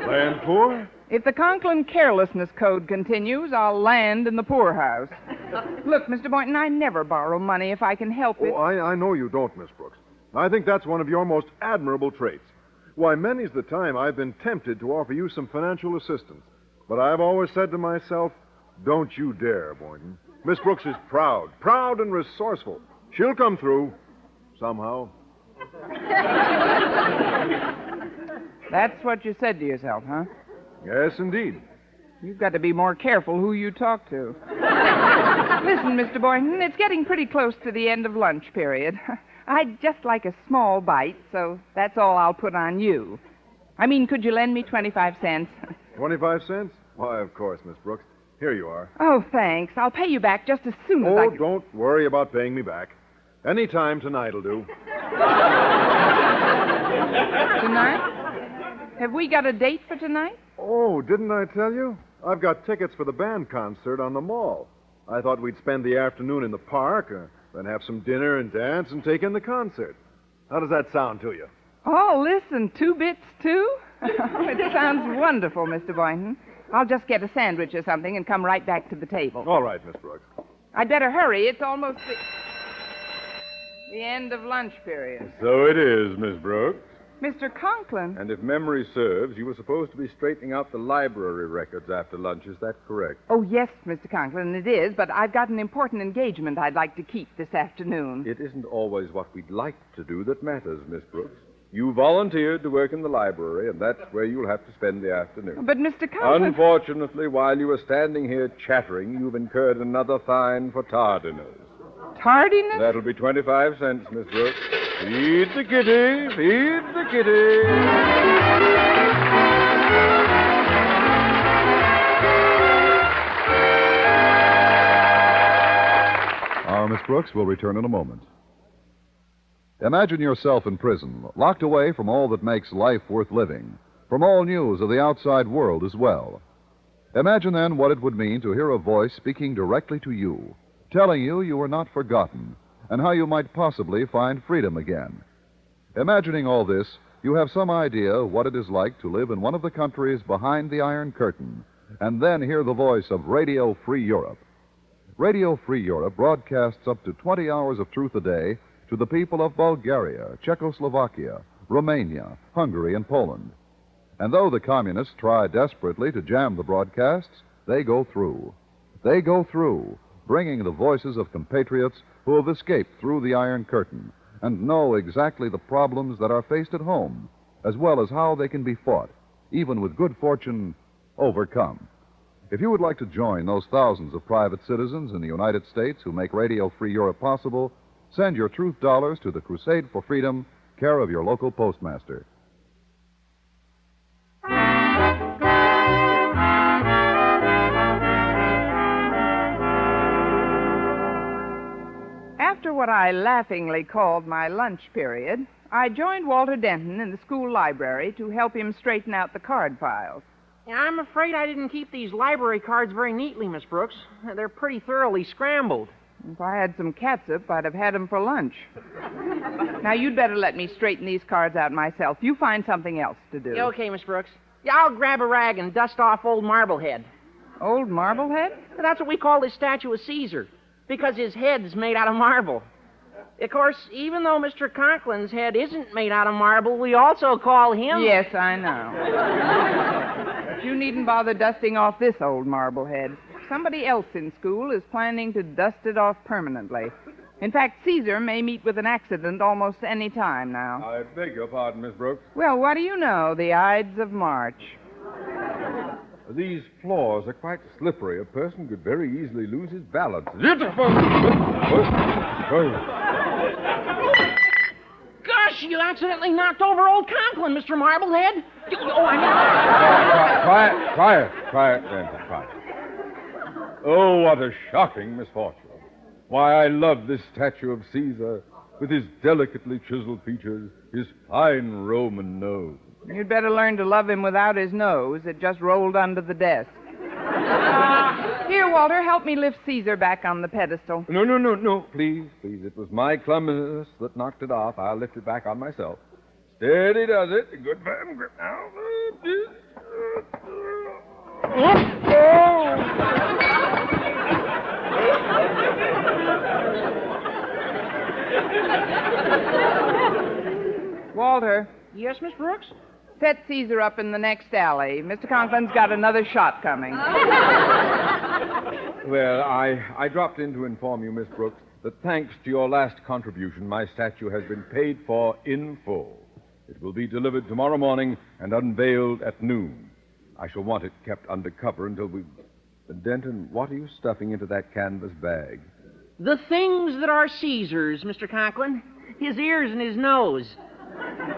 Land poor? If the Conklin carelessness code continues, I'll land in the poorhouse. Look, Mr. Boynton, I never borrow money if I can help it. Oh, I know you don't, Miss Brooks. I think that's one of your most admirable traits. Why, many's the time I've been tempted to offer you some financial assistance. But I've always said to myself, don't you dare, Boynton. Miss Brooks is proud and resourceful. She'll come through, somehow. That's what you said to yourself, huh? Yes, indeed. You've got to be more careful who you talk to. Listen, Mr. Boynton, it's getting pretty close to the end of lunch period. I'd just like a small bite, so that's all I'll put on you. I mean, could you lend me 25 cents? 25 cents? Why, of course, Miss Brooks. Here you are. Oh, thanks. I'll pay you back just as soon as I... Oh, don't worry about paying me back. Any time tonight'll do. Tonight? Have we got a date for tonight? Oh, didn't I tell you? I've got tickets for the band concert on the mall. I thought we'd spend the afternoon in the park, then have some dinner and dance and take in the concert. How does that sound to you? Oh, listen, 2 bits, too? It sounds wonderful, Mr. Boynton. I'll just get a sandwich or something and come right back to the table. All right, Miss Brooks. I'd better hurry. It's almost the end of lunch period. So it is, Miss Brooks. Mr. Conklin. And if memory serves, you were supposed to be straightening out the library records after lunch. Is that correct? Oh, yes, Mr. Conklin, it is, but I've got an important engagement I'd like to keep this afternoon. It isn't always what we'd like to do that matters, Miss Brooks. You volunteered to work in the library, and that's where you'll have to spend the afternoon. But, Mr. Conklin... Unfortunately, while you were standing here chattering, you've incurred another fine for tardiness. Tardiness? That'll be 25 cents, Miss Brooks. Feed the kitty, feed the kitty. Our Miss Brooks will return in a moment. Imagine yourself in prison, locked away from all that makes life worth living, from all news of the outside world as well. Imagine then what it would mean to hear a voice speaking directly to you, telling you you were not forgotten, and how you might possibly find freedom again. Imagining all this, you have some idea what it is like to live in one of the countries behind the Iron Curtain, and then hear the voice of Radio Free Europe. Radio Free Europe broadcasts up to 20 hours of truth a day to the people of Bulgaria, Czechoslovakia, Romania, Hungary, and Poland. And though the communists try desperately to jam the broadcasts, they go through. They go through, bringing the voices of compatriots who have escaped through the Iron Curtain and know exactly the problems that are faced at home, as well as how they can be fought, even with good fortune, overcome. If you would like to join those thousands of private citizens in the United States who make Radio Free Europe possible, send your truth dollars to the Crusade for Freedom, care of your local postmaster. After what I laughingly called my lunch period, I joined Walter Denton in the school library to help him straighten out the card files. Yeah, I'm afraid I didn't keep these library cards very neatly, Miss Brooks. They're pretty thoroughly scrambled. If I had some catsup, I'd have had them for lunch. Now, you'd better let me straighten these cards out myself. You find something else to do. Yeah, okay, Miss Brooks. Yeah, I'll grab a rag and dust off old Marblehead. Old Marblehead? That's what we call this statue of Caesar, because his head's made out of marble. Of course, even though Mr. Conklin's head isn't made out of marble, we also call him... Yes, I know. But you needn't bother dusting off this old Marblehead. Somebody else in school is planning to dust it off permanently. In fact, Caesar may meet with an accident almost any time now. I beg your pardon, Miss Brooks. Well, what do you know? The Ides of March. These floors are quite slippery. A person could very easily lose his balance. Gosh, you accidentally knocked over old Conklin, Mr. Marblehead. Quiet, Danton, quiet. Oh, what a shocking misfortune. Why, I love this statue of Caesar, with his delicately chiseled features, his fine Roman nose. You'd better learn to love him without his nose. It just rolled under the desk. Here, Walter, help me lift Caesar back on the pedestal. No. Please. It was my clumsiness that knocked it off. I'll lift it back on myself. Steady does it. Good firm grip now. Walter. Yes, Miss Brooks? Set Caesar up in the next alley. Mr. Conklin's got another shot coming. Well, I dropped in to inform you, Miss Brooks, that thanks to your last contribution, my statue has been paid for in full. It will be delivered tomorrow morning and unveiled at noon. I shall want it kept under cover until we... Denton, what are you stuffing into that canvas bag? The things that are Caesar's, Mr. Conklin. His ears and his nose.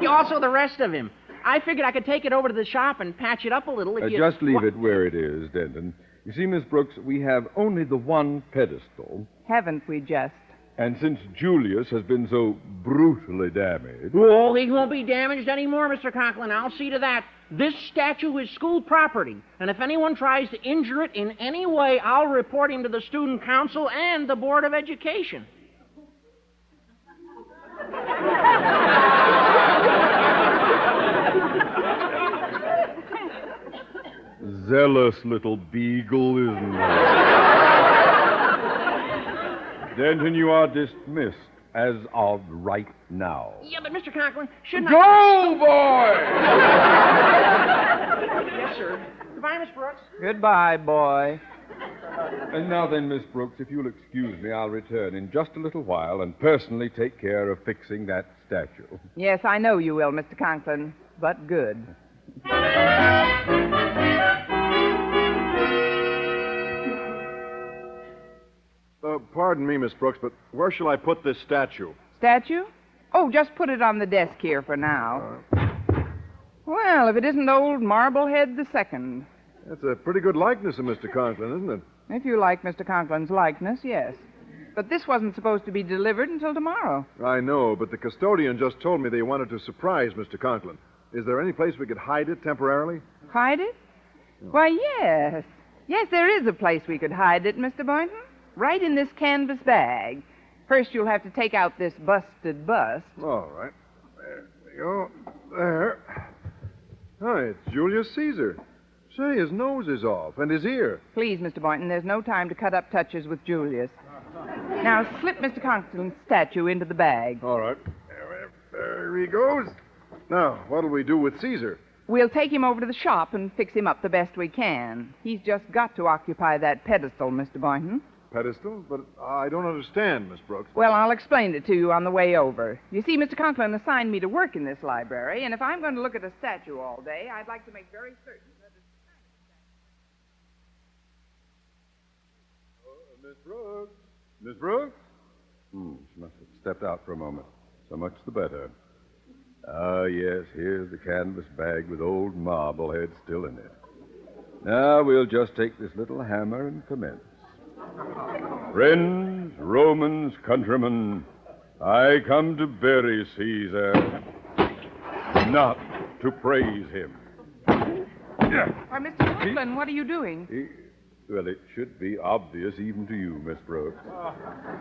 Also the rest of him. I figured I could take it over to the shop and patch it up a little if you... Just leave it where it is, Denton. You see, Miss Brooks, we have only the one pedestal. Haven't we just? And since Julius has been so brutally damaged... Oh, he won't be damaged anymore, Mr. Conklin. I'll see to that. This statue is school property, and if anyone tries to injure it in any way, I'll report him to the student council and the Board of Education. Zealous little beagle, isn't he? Denton, you are dismissed as of right now. Yeah, but Mr. Conklin, shouldn't Go, boy! Yes, sir. Goodbye, Miss Brooks. Goodbye, boy. And now then, Miss Brooks, if you'll excuse me, I'll return in just a little while and personally take care of fixing that statue. Yes, I know you will, Mr. Conklin, but good. Pardon me, Miss Brooks, but where shall I put this statue? Statue? Oh, just put it on the desk here for now. Well, if it isn't old Marblehead II. That's a pretty good likeness of Mr. Conklin, isn't it? If you like Mr. Conklin's likeness, yes. But this wasn't supposed to be delivered until tomorrow. I know, but the custodian just told me they wanted to surprise Mr. Conklin. Is there any place we could hide it temporarily? Hide it? Why, yes. Yes, there is a place we could hide it, Mr. Boynton. Right in this canvas bag. First, you'll have to take out this busted bust. All right. There we go. There. Hi, it's Julius Caesar. Say, his nose is off, and his ear. Please, Mr. Boynton, there's no time to cut up touches with Julius. Now, slip Mr. Conklin's statue into the bag. All right. There he goes. Now, what'll we do with Caesar? We'll take him over to the shop and fix him up the best we can. He's just got to occupy that pedestal, Mr. Boynton. Pedestal? But I don't understand, Miss Brooks. Well, I'll explain it to you on the way over. You see, Mr. Conklin assigned me to work in this library, and if I'm going to look at a statue all day, I'd like to make very certain that it's... Miss Brooks? Miss Brooks? She must have stepped out for a moment. So much the better. Ah, yes, here's the canvas bag with old Marblehead still in it. Now we'll just take this little hammer and commence. Friends, Romans, countrymen, I come to bury Caesar, not to praise him. Why, Mr. Conklin, what are you doing? Well, it should be obvious even to you, Miss Brooks.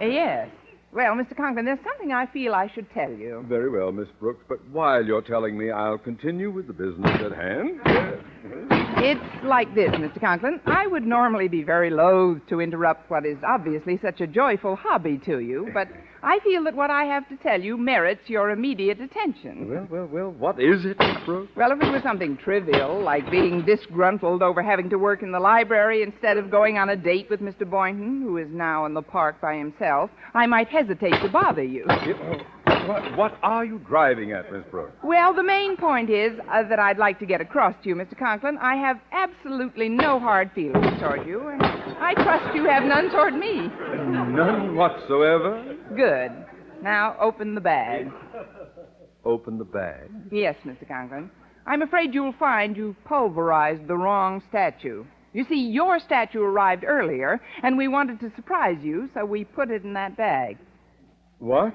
Yes. Well, Mr. Conklin, there's something I feel I should tell you. Very well, Miss Brooks, but while you're telling me, I'll continue with the business at hand. It's like this, Mr. Conklin. I would normally be very loath to interrupt what is obviously such a joyful hobby to you, but I feel that what I have to tell you merits your immediate attention. Well, what is it, Miss Brooks? Well, if it was something trivial, like being disgruntled over having to work in the library instead of going on a date with Mr. Boynton, who is now in the park by himself, I might hesitate to bother you. What are you driving at, Miss Brooks? Well, the main point is that I'd like to get across to you, Mr. Conklin. I have absolutely no hard feelings toward you, and I trust you have none toward me. None whatsoever? Good. Now, open the bag. Open the bag? Yes, Mr. Conklin. I'm afraid you'll find you've pulverized the wrong statue. You see, your statue arrived earlier, and we wanted to surprise you, so we put it in that bag. What?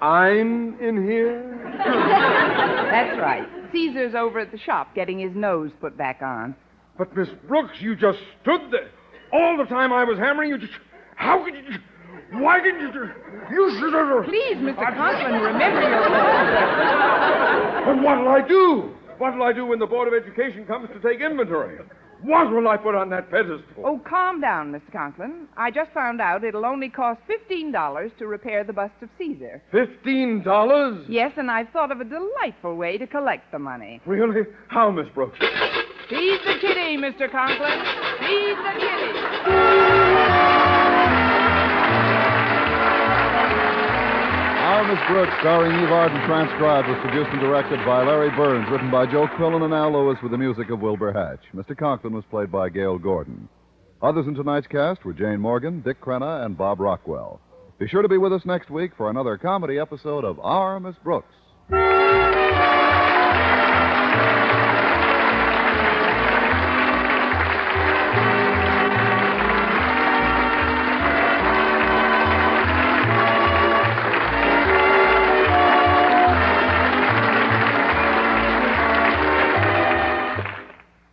I'm in here? That's right. Caesar's over at the shop getting his nose put back on. But, Miss Brooks, you just stood there. All the time I was hammering, you just... How could you... Why didn't you... You should have... Please, Mr. Conklin, remember your... But what'll I do? What'll I do when the Board of Education comes to take inventory? What will I put on that pedestal? Oh, calm down, Mr. Conklin. I just found out it'll only cost $15 to repair the bust of Caesar. $15? Yes, and I've thought of a delightful way to collect the money. Really? How, Miss Brooks? Feed the kitty, Mr. Conklin. Feed the kitty. Our Miss Brooks, starring Eve Arden, transcribed, was produced and directed by Larry Burns, written by Joe Quillen and Al Lewis with the music of Wilbur Hatch. Mr. Conklin was played by Gail Gordon. Others in tonight's cast were Jane Morgan, Dick Crenna, and Bob Rockwell. Be sure to be with us next week for another comedy episode of Our Miss Brooks.